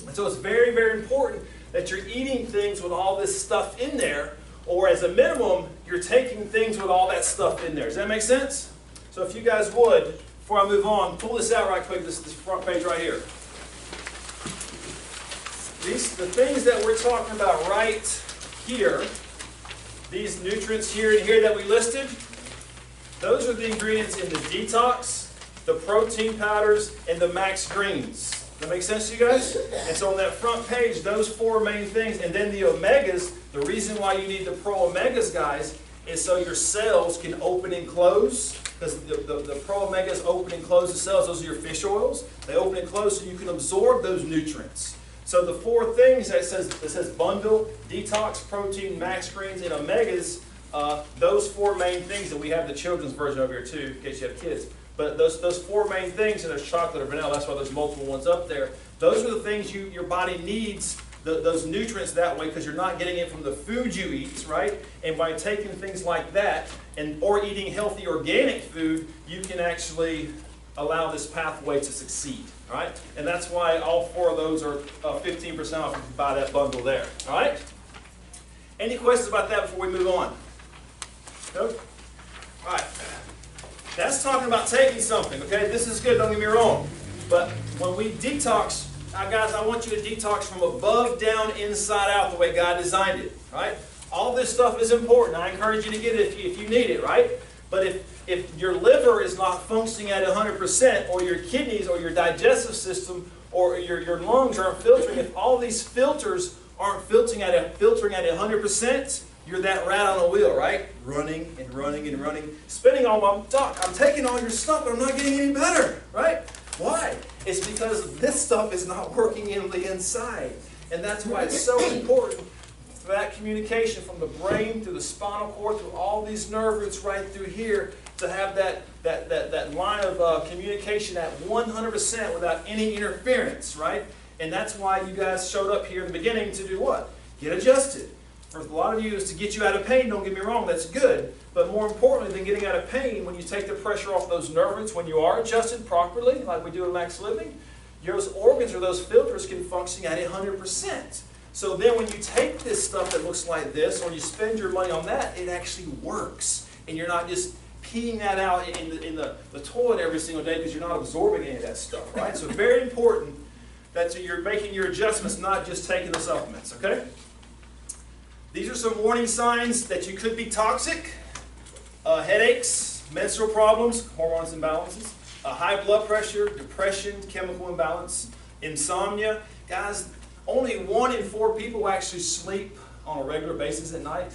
And so it's very, very important that you're eating things with all this stuff in there, or as a minimum, you're taking things with all that stuff in there. Does that make sense? So if you guys would, before I move on, pull this out right quick, this front page right here. The things that we're talking about right here, these nutrients here and here that we listed, those are the ingredients in the detox, the protein powders, and the max greens. That make sense to you guys? And so on that front page, those 4 main things, and then the omegas, the reason why you need the pro omegas, guys, is so your cells can open and close, because the pro omegas open and close the cells. Those are your fish oils. They open and close so you can absorb those nutrients. So the 4 things that says bundle, detox, protein, max greens, and omegas, those 4 main things, and we have the children's version over here too, in case you have kids. But those 4 main things, and there's chocolate or vanilla, that's why there's multiple ones up there. Those are the things your body needs, those nutrients that way, because you're not getting it from the food you eat, right? And by taking things like that, or eating healthy organic food, you can actually allow this pathway to succeed, all right? And that's why all 4 of those are 15% off if you buy that bundle there, all right? Any questions about that before we move on? Nope? All right. That's talking about taking something, okay? This is good, don't get me wrong. But when we detox, guys, I want you to detox from above, down, inside out, the way God designed it, right? All this stuff is important. I encourage you to get it if you need it, right? But if your liver is not functioning at 100%, or your kidneys or your digestive system or your lungs aren't filtering, if all these filters aren't filtering at 100%, you're that rat on a wheel, right? Running and running and running. Spending all my, doc, I'm taking all your stuff, but I'm not getting any better, right? Why? It's because this stuff is not working in the inside. And that's why it's so important for that communication from the brain through the spinal cord, through all these nerve roots right through here, to have that line of communication at 100% without any interference, right? And that's why you guys showed up here in the beginning to do what? Get adjusted. For a lot of you is to get you out of pain. Don't get me wrong, that's good. But more importantly than getting out of pain, when you take the pressure off those nerve roots, when you are adjusted properly, like we do in Max Living, those organs or those filters can function at 100%. So then when you take this stuff that looks like this, or you spend your money on that, it actually works. And you're not just peeing that out in the toilet every single day because you're not absorbing any of that stuff, right? So very important that you're making your adjustments, not just taking the supplements, okay? These are some warning signs that you could be toxic. Headaches, menstrual problems, hormones imbalances, high blood pressure, depression, chemical imbalance, insomnia. Guys, only 1 in 4 people actually sleep on a regular basis at night.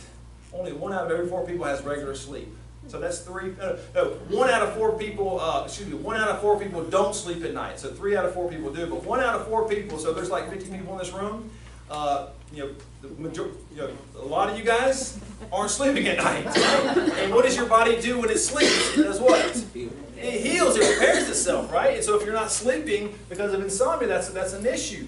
Only 1 out of every 4 people has regular sleep. So that's 1 out of 4 people, 1 out of 4 people don't sleep at night. So 3 out of 4 people do, but 1 out of 4 people, so there's like 50 people in this room, a lot of you guys aren't sleeping at night. And what does your body do when it sleeps? It does what? It heals, it repairs itself, right? And so if you're not sleeping because of insomnia, that's an issue.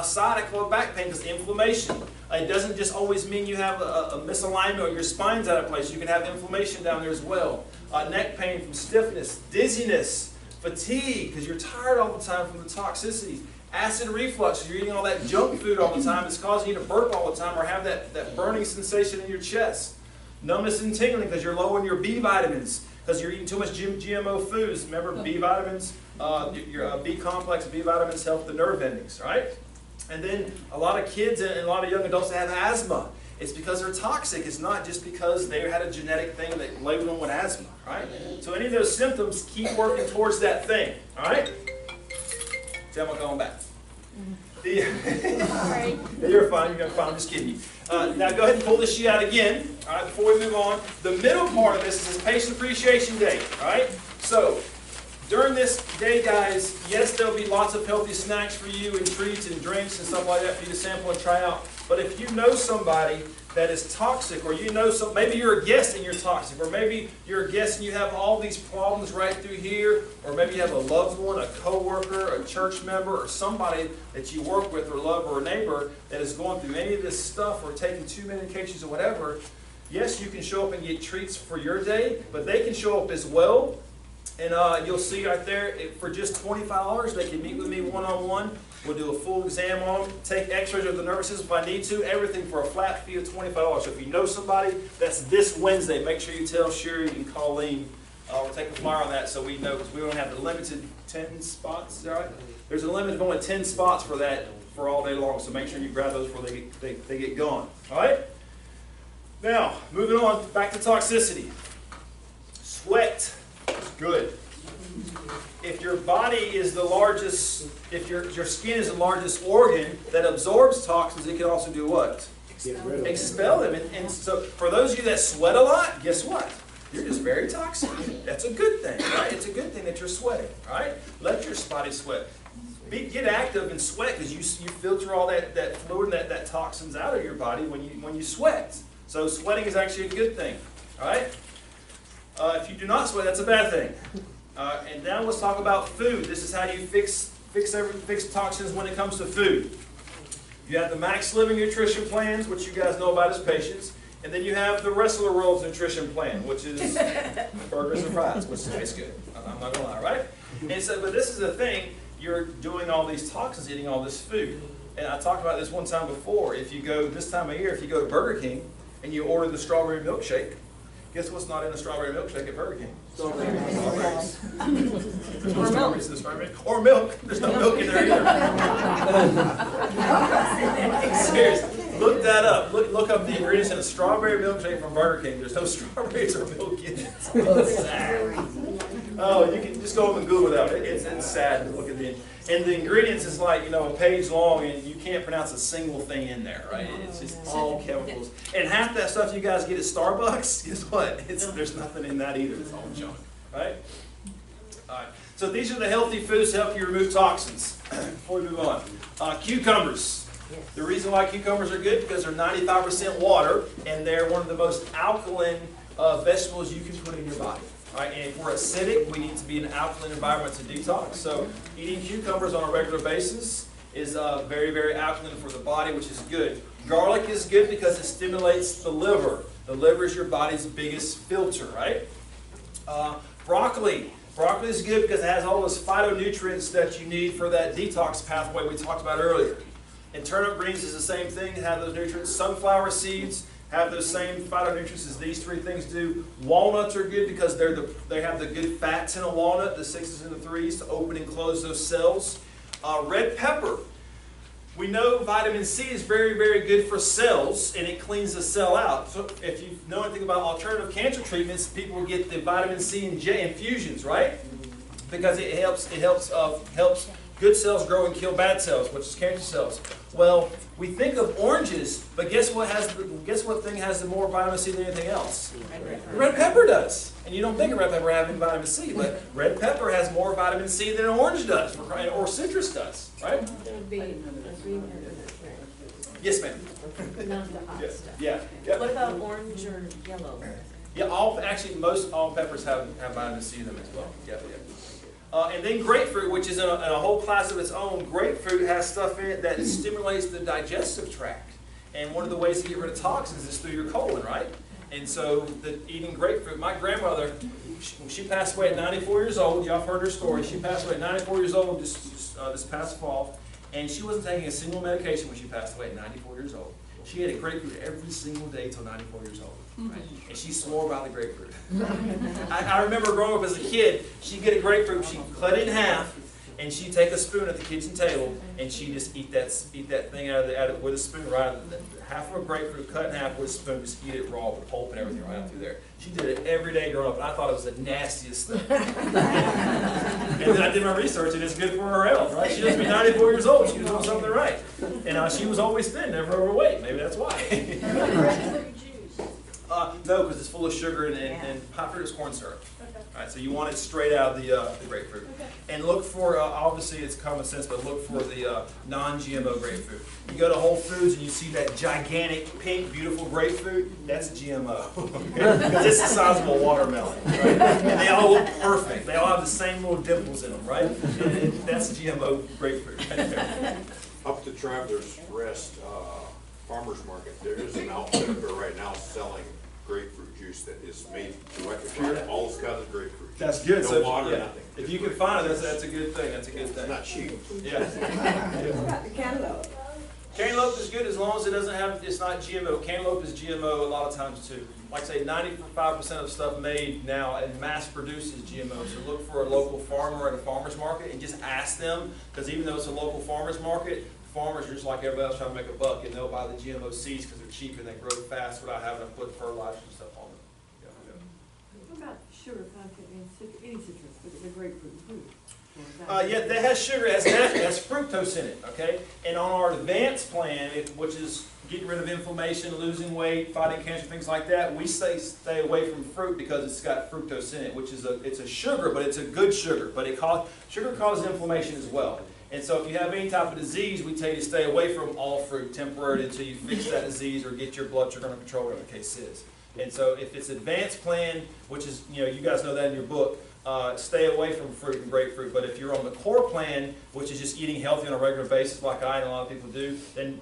Sciatic back pain is inflammation. It doesn't just always mean you have a misalignment or your spine's out of place. You can have inflammation down there as well. Neck pain from stiffness, dizziness, fatigue, because you're tired all the time from the toxicity. Acid reflux, you're eating all that junk food all the time. It's causing you to burp all the time or have that burning sensation in your chest. Numbness and tingling because you're low in your B vitamins because you're eating too much GMO foods. Remember, B vitamins, your B complex, B vitamins help the nerve endings, right? And then a lot of kids and a lot of young adults that have asthma. It's because they're toxic. It's not just because they had a genetic thing that labeled them with asthma, right? So any of those symptoms, keep working towards that thing, all right? See, I'm going back. Sorry. You're fine, you're fine, I'm just kidding you. Now go ahead and pull this sheet out again, all right, before we move on. The middle part of this is Patient Appreciation Day, all right? So, during this day, guys, yes, there'll be lots of healthy snacks for you and treats and drinks and stuff like that for you to sample and try out. But if you know somebody that is toxic, or you know maybe you're a guest and you're toxic, or maybe you're a guest and you have all these problems right through here, or maybe you have a loved one, a coworker, a church member, or somebody that you work with or love or a neighbor that is going through any of this stuff or taking 2 medications or whatever, yes, you can show up and get treats for your day, but they can show up as well. And you'll see right there, for just $25, they can meet with me one-on-one. We'll do a full exam on them, take x-rays of the nervous system if I need to, everything for a flat fee of $25. So if you know somebody, that's this Wednesday. Make sure you tell Sherry and Colleen. We'll take a flyer on that so we know, because we only have the limited 10 spots, is that right? There's a limit of only 10 spots for that for all day long, so make sure you grab those before they get gone. All right? Now, moving on, back to toxicity. Sweat. Good. If your body is the largest, if your skin is the largest organ that absorbs toxins, it can also do what? Expel them. And so for those of you that sweat a lot, guess what? You're just very toxic. That's a good thing, right? It's a good thing that you're sweating, right? Let your body sweat. Get active and sweat because you filter all that fluid and that toxins out of your body when you sweat. So sweating is actually a good thing, all right? If you do not sweat, that's a bad thing. And now let's talk about food. This is how you fix toxins when it comes to food. You have the Max Living nutrition plans, which you guys know about as patients, and then you have the rest of the world's nutrition plan, which is burgers and fries, which tastes good. I'm not gonna lie, right? And so, but this is the thing: you're doing all these toxins, eating all this food. And I talked about this one time before. If you go this time of year, if you go to Burger King and you order the strawberry milkshake. Guess what's not in a strawberry milkshake at Burger King? Strawberries. There's no strawberries in the strawberry. Or milk. There's no milk in there either. Seriously. Look that up. Look up the ingredients in a strawberry milkshake from Burger King. There's no strawberries or milk in it. It's sad. Oh, you can just go up and Google that. It's sad to look at the. And the ingredients is like, a page long, and you can't pronounce a single thing in there, right? It's just all chemicals. And half that stuff you guys get at Starbucks, guess what? There's nothing in that either. It's all junk, right? All right. So these are the healthy foods to help you remove toxins. Before we move on. Cucumbers. The reason why cucumbers are good because they're 95% water, and they're one of the most alkaline vegetables you can put in your body. Right, and if we're acidic, we need to be in an alkaline environment to detox. So eating cucumbers on a regular basis is very, very alkaline for the body, which is good. Garlic is good because it stimulates the liver. The liver is your body's biggest filter, right? Broccoli. Broccoli is good because it has all those phytonutrients that you need for that detox pathway we talked about earlier. And turnip greens is the same thing. They have those nutrients. Sunflower seeds have those same phytonutrients as these three things do. Walnuts are good because they have the good fats in a walnut, the 6s and the 3s, to open and close those cells. Red pepper. We know vitamin C is very, very good for cells, and it cleans the cell out. So if you know anything about alternative cancer treatments, people get the vitamin C and J infusions, right? Because it helps good cells grow and kill bad cells, which is cancer cells. Well, we think of oranges, but guess what thing has the more vitamin C than anything else? Red pepper does. And you don't think of red pepper having vitamin C, but red pepper has more vitamin C than an orange does, or citrus does, right? Yes, ma'am. Not the hot stuff. Yeah. What about orange or yellow? Yeah, all peppers have vitamin C in them as well. Yeah. And then grapefruit, which is in a whole class of its own. Grapefruit has stuff in it that stimulates the digestive tract. And one of the ways to get rid of toxins is through your colon, right? And so eating grapefruit, my grandmother, she passed away at 94 years old. Y'all have heard her story. She passed away at 94 years old this past fall. And she wasn't taking a single medication when she passed away at 94 years old. She ate a grapefruit every single day until 94 years old. Right? And she swore by the grapefruit. I remember growing up as a kid, she'd get a grapefruit, she'd cut it in half, and she'd take a spoon at the kitchen table, and she'd just eat that thing out of with a spoon, right? Half of a grapefruit cut in half with a spoon, just eat it raw with pulp and everything right out through there. She did it every day growing up, and I thought it was the nastiest thing. And then I did my research, and it's good for her health, right? She doesn't be 94 years old, she was doing something right. And she was always thin, never overweight. Maybe that's why. No, because it's full of sugar and high fructose corn syrup. All right, so you want it straight out of the grapefruit. And look for, obviously it's common sense, but look for the non-GMO grapefruit. You go to Whole Foods and you see that gigantic, pink, beautiful grapefruit, that's GMO. Because it's the size of a watermelon, right? And they all look perfect. They all have the same little dimples in them, right? And that's GMO grapefruit right there. Up to Travelers Rest Farmers Market, there is an outfit there right now selling grapefruit juice that is made directly from all kinds of grapefruit juice. That's good. No So water, yeah, nothing. if you can find it, that's a good thing. That's a good It's thing. not cheap. Yeah. What about the cantaloupe? Cantaloupe is good as long as it's not GMO. Cantaloupe is GMO a lot of times too. Like I say, 95% of stuff made now and mass produced is GMO. So look for a local farmer at a farmer's market and just ask them, because even though it's a local farmer's market, farmers are just like everybody else trying to make a buck, and they'll buy the GMO seeds because they're cheap and they grow fast without having to put fertilizer and stuff on them. What about sugar content in any citrus, but the grapefruit fruit? Yeah, that has sugar, it has fructose in it, okay? And on our advanced plan, which is getting rid of inflammation, losing weight, fighting cancer, things like that, we stay away from fruit because it's got fructose in it, which is it's a sugar, but it's a good sugar. But sugar causes inflammation as well. And so if you have any type of disease, we tell you to stay away from all fruit temporarily until you fix that disease or get your blood sugar under control, whatever the case is. And so if it's advanced plan, which is, you guys know that in your book, stay away from fruit and grapefruit. But if you're on the core plan, which is just eating healthy on a regular basis like I and a lot of people do, then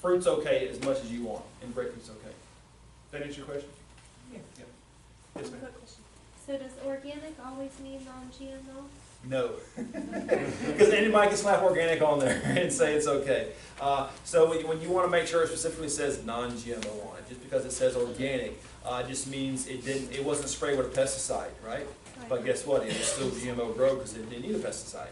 fruit's okay as much as you want, and grapefruit's okay. Does that answer your question? Yeah. Yes, ma'am. So does organic always mean non-GMO? No. Because anybody can slap organic on there and say it's okay. So when you want to make sure it specifically says non-GMO on it, just because it says organic, just means it wasn't sprayed with a pesticide, right? But guess what? It was still GMO grow because it didn't need a pesticide.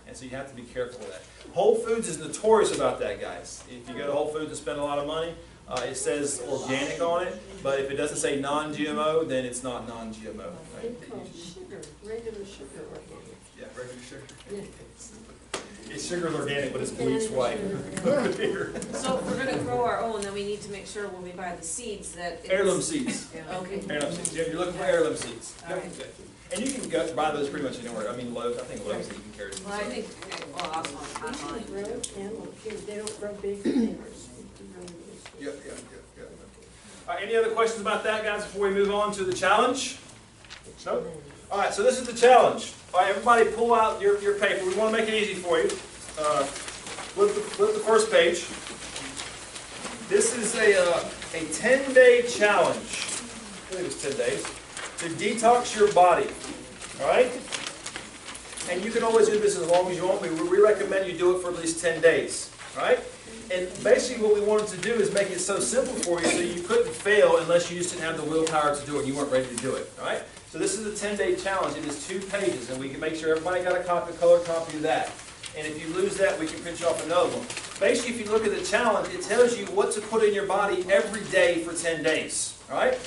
And so you have to be careful with that. Whole Foods is notorious about that, guys. If you go to Whole Foods and spend a lot of money, It says organic on it, but if it doesn't say non-GMO, then it's not non-GMO. Right? It's called sugar, regular sugar organic. Yeah, regular sugar. Yeah. It's sugar's organic, but it's bleached white. So if we're gonna grow our own, then we need to make sure when we buy the seeds that it's. Heirloom seeds. Okay. Heirloom seeds. Yeah, you're looking for heirloom seeds. All right. Yep. And you can go buy those pretty much anywhere. I mean, Lowe's. I think Lowe's that you can carry them. Well, I think, well, also We should online. grow cantaloupe too, they don't grow big containers. Yeah. All right, any other questions about that, guys, before we move on to the challenge? No? All right, so this is the challenge. All right, everybody pull out your paper. We want to make it easy for you. Flip the first page. This is a 10-day challenge. I believe it's 10 days. To detox your body. All right? And you can always do this as long as you want. We recommend you do it for at least 10 days. All right? And basically what we wanted to do is make it so simple for you so you couldn't fail unless you just didn't have the willpower to do it and you weren't ready to do it. All right? So this is a 10-day challenge. It is 2 pages, and we can make sure everybody got a color copy of that. And if you lose that, we can print you off another one. Basically, if you look at the challenge, it tells you what to put in your body every day for 10 days. All right?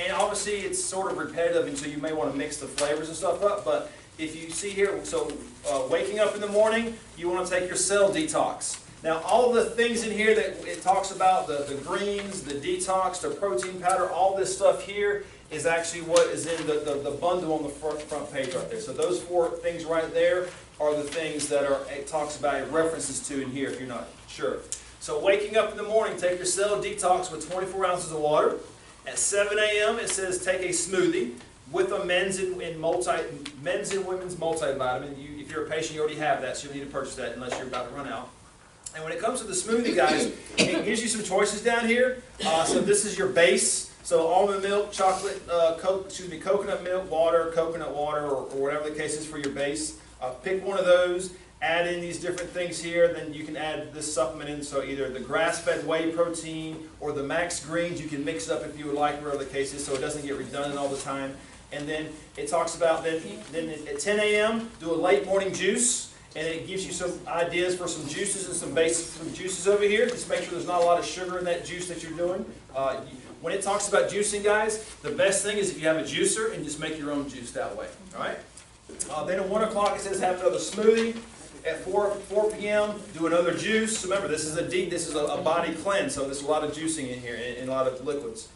And obviously, it's sort of repetitive, and so you may want to mix the flavors and stuff up. But if you see here, so waking up in the morning, you want to take your cell detox. Now, all the things in here that it talks about, the greens, the detox, the protein powder, all this stuff here is actually what is in the bundle on the front page right there. So those 4 things right there are the things that it talks about, it references to in here if you're not sure. So waking up in the morning, take your cell detox with 24 ounces of water. At 7 a.m. it says take a smoothie with a men's and women's multivitamin. If you're a patient, you already have that, so you don't need to purchase that unless you're about to run out. And when it comes to the smoothie, guys, it gives you some choices down here. So this is your base. So almond milk, chocolate, coconut milk, coconut water, or whatever the case is for your base. Pick one of those. Add in these different things here. Then you can add this supplement in. So either the grass-fed whey protein or the max greens. You can mix it up if you would like, whatever the case is, so it doesn't get redundant all the time. And then it talks about then at 10 a.m. do a late morning juice. And it gives you some ideas for some juices and some juices over here. Just make sure there's not a lot of sugar in that juice that you're doing. When it talks about juicing, guys, the best thing is if you have a juicer and just make your own juice that way. All right? Then at 1 o'clock it says have another smoothie. At 4 p.m. do another juice. So remember, this is a body cleanse, so there's a lot of juicing in here and a lot of liquids.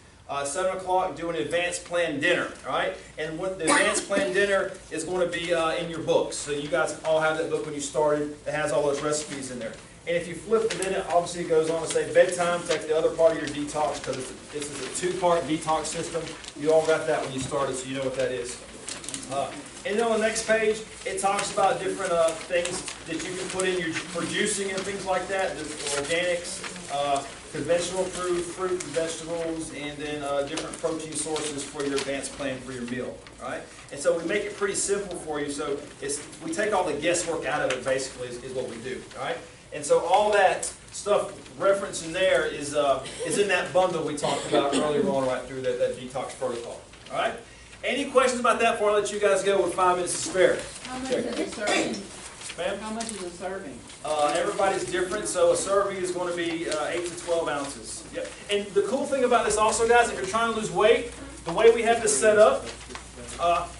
7 o'clock, do an advanced plan dinner, all right? And what the advanced plan dinner is going to be in your books. So you guys all have that book when you started. It has all those recipes in there. And if you flip it, then it obviously goes on to say bedtime, take the other part of your detox, because this is a 2-part detox system. You all got that when you started, so you know what that is. And then on the next page, it talks about different things that you can put in for juicing and things like that. There's organics, conventional fruit and vegetables, and then different protein sources for your advanced plan for your meal. All right? And so we make it pretty simple for you. So we take all the guesswork out of it, basically, is what we do. All right? And so all that stuff referenced in there is in that bundle we talked about earlier on right through that detox protocol. All right? Any questions about that before I let you guys go with 5 minutes to spare? How much is a serving? Ma'am? How much is a serving? Everybody's different, so a serving is going to be 8 to 12 ounces. Yep. And the cool thing about this also, guys, if you're trying to lose weight, the way we have this set up,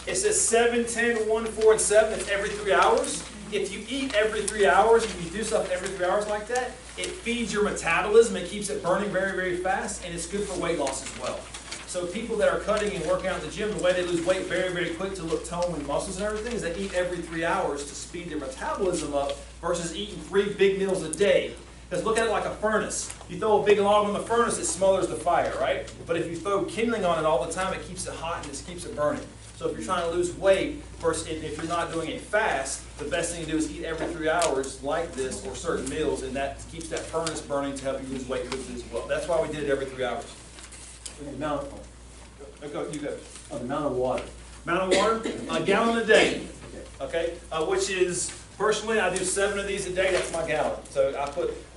it says 7, 10, 1, 4, and 7. It's every 3 hours. If you eat every 3 hours, and you do stuff every 3 hours like that, it feeds your metabolism. It keeps it burning very, very fast, and it's good for weight loss as well. So people that are cutting and working out in the gym, the way they lose weight very, very quick to look tone and muscles and everything is they eat every 3 hours to speed their metabolism up versus eating 3 big meals a day. Because look at it like a furnace. You throw a big log on the furnace, it smothers the fire, right? But if you throw kindling on it all the time, it keeps it hot and it keeps it burning. So if you're trying to lose weight, versus if you're not doing a fast, the best thing to do is eat every 3 hours like this or certain meals, and that keeps that furnace burning to help you lose weight quickly as well. That's why we did it every 3 hours. The amount You go. the amount of water. Amount of water? A gallon a day. Okay? Which is, personally, I do 7 of these a day. That's my gallon. So I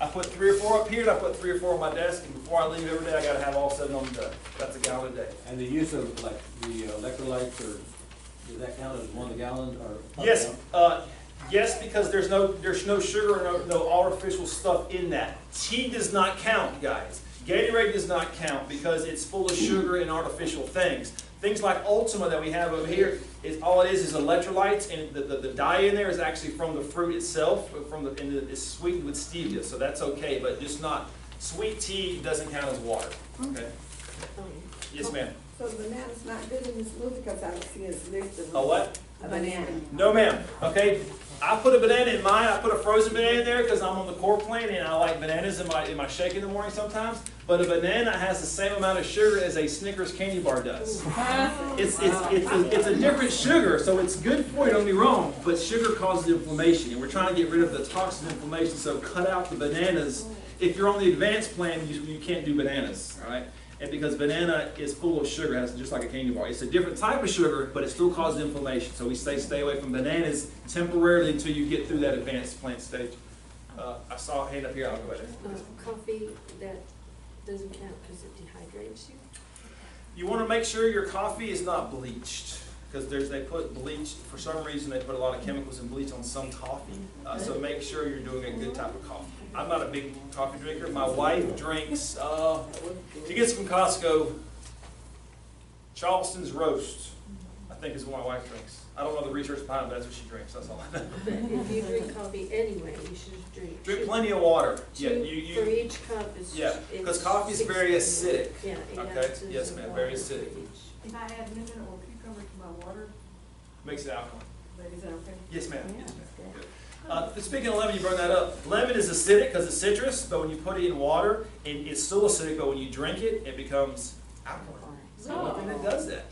put 3 or 4 up here, and I put 3 or 4 on my desk. And before I leave every day, I got to have all 7 on the desk. That's a gallon a day. And the use of like the electrolytes, or does that count as 1 gallon or? Yes. Yes, because there's no sugar or no artificial stuff in that. Tea does not count, guys. Gatorade does not count because it's full of sugar and artificial things. Things like Ultima that we have over here, all it is electrolytes, and the dye in there is actually from the fruit itself, and it's sweetened with stevia, so that's okay, but just not, sweet tea doesn't count as water, okay? Yes, ma'am. So the banana's not good in this smoothie because I don't see it's listed. A what? A banana. No, ma'am. Okay, I put a banana in mine. I put a frozen banana in there because I'm on the core plan and I like bananas in my shake in the morning sometimes. But a banana has the same amount of sugar as a Snickers candy bar does. It's a different sugar, so it's good for you. Don't be wrong, but sugar causes inflammation, and we're trying to get rid of the toxin inflammation. So cut out the bananas. If you're on the advanced plan, you can't do bananas. All right. And because banana is full of sugar, it's just like a candy bar. It's a different type of sugar, but it still causes inflammation. So we stay away from bananas temporarily until you get through that advanced plant stage. I saw a hand up here. I'll go ahead. Coffee that doesn't count because it dehydrates you? You want to make sure your coffee is not bleached. Because they put bleach, for some reason they put a lot of chemicals and bleach on some coffee. So make sure you're doing a good type of coffee. I'm not a big coffee drinker. My wife drinks, she gets from Costco, Charleston's Roast, I think is what my wife drinks. I don't know the research behind it, but that's what she drinks, that's all I know. But if you drink coffee anyway, you should drink. Drink plenty of water. Two, Yeah, for each cup is. yeah, because coffee is very acidic. Yeah. Okay, yes ma'am, very acidic. If I add lemon or cucumber to my water, Makes it alkaline. is that okay? Yes ma'am. Yes, ma'am. Speaking of lemon, you brought that up. Lemon is acidic because it's citrus, but when you put it in water, it's still acidic, but when you drink it, it becomes alkaline. So nothing that does that.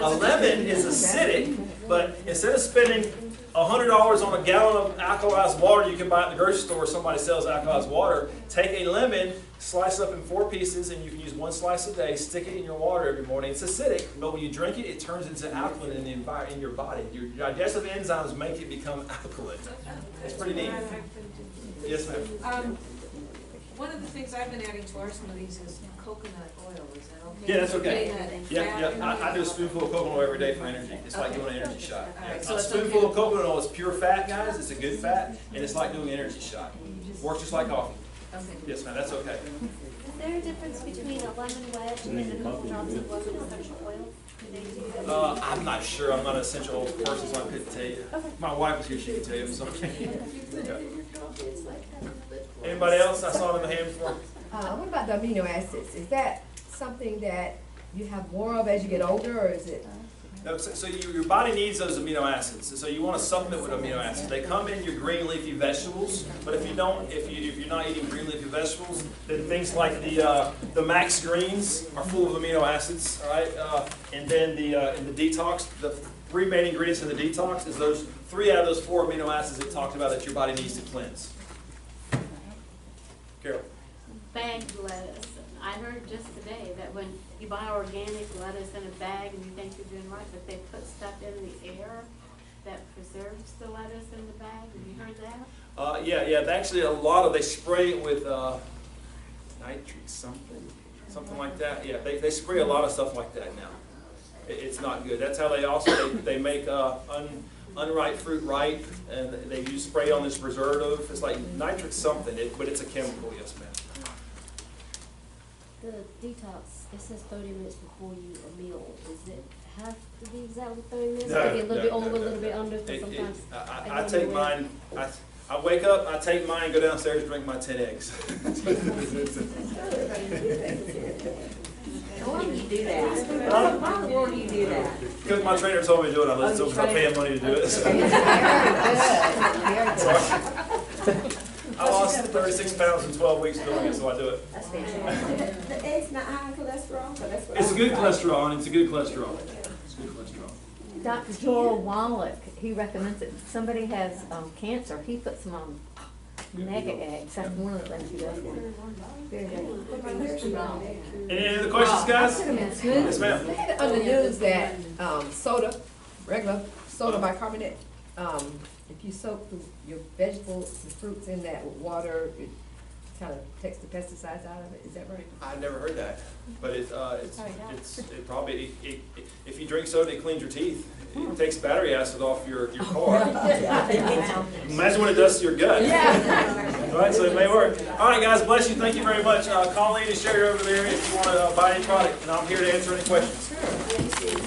A lemon is acidic, but instead of spending $100 on a gallon of alkalized water you can buy at the grocery store where somebody sells alkalized water, take a lemon, slice it up in 4 pieces, and you can use 1 slice a day, stick it in your water every morning. It's acidic, but when you drink it, it turns into alkaline in your body. Your digestive enzymes make it become alkaline. It's pretty neat. Yes, ma'am. One of the things I've been adding to our smoothies is coconut oil. Is that okay? Yeah, that's okay. Coconut Yeah. fat. I do a spoonful of coconut oil every day for energy. It's like doing an energy shot. All right, Yeah. so A it's spoonful okay. of coconut oil is pure fat, guys. It's a good fat, and it's like doing an energy shot. Works just like coffee. Okay. Yes, ma'am. That's okay. Is there a difference between a lemon wedge and a couple drops of lemon essential oil? Do they do that? I'm not sure. I'm not an essential oils person, so I couldn't tell you. My wife was here. She could tell you. I'm sorry. Yeah. Anybody else? I saw it in the hand before. What about the amino acids? Is that something that you have more of as you get older, or is it? No, so your body needs those amino acids. So you want to supplement with amino acids. They come in your green leafy vegetables, but if you don't, if you're not eating green leafy vegetables, then things like the Max Greens are full of amino acids. All right, and then in the detox, the 3 main ingredients in the detox is those 3 out of those 4 amino acids it talked about that your body needs to cleanse. Carol. Bagged lettuce. I heard just today that when you buy organic lettuce in a bag and you think you're doing right, but they put stuff in the air that preserves the lettuce in the bag. Have you heard that? Yeah. Actually, they spray it with nitrate something like that. Yeah, they spray a lot of stuff like that now. It's not good. That's how they make unripe fruit ripe, and they use spray on this preservative. It's like nitrate something, but it's a chemical. Yes, ma'am. The detox, it says 30 minutes before you a meal. Does it have to be exactly 30 minutes? No, Maybe a little bit over, no. a little bit under, because sometimes. I take mine. I wake up, I take mine, go downstairs, drink my 10 eggs. Why do you do that? Why in the world do you do that? Because my trainer told me to do it, I listened to him, because I pay him money to do it. Very good. I lost 36 pounds in 12 weeks doing it, so I do it. That's fantastic. The egg's not high in cholesterol, so that's what It's I good was- cholesterol, and it's a good cholesterol. It's good cholesterol. Dr. Joel Wallach, he recommends it. If somebody has cancer, he puts them on mega eggs. That's one of the things he does. Very good. Any other questions, guys? I put 'em in Yes, smoothies. ma'am. On the news that soda, regular soda bicarbonate, if you soak your vegetables and fruits in that with water, it kind of takes the pesticides out of it. Is that right? I never heard that, but it probably, if you drink soda, it cleans your teeth. It takes battery acid off your car. Imagine what it does to your gut. Yeah. All right, so it may work. All right, guys, bless you. Thank you very much. Colleen and Sherry over there if you want to buy any product, and I'm here to answer any questions.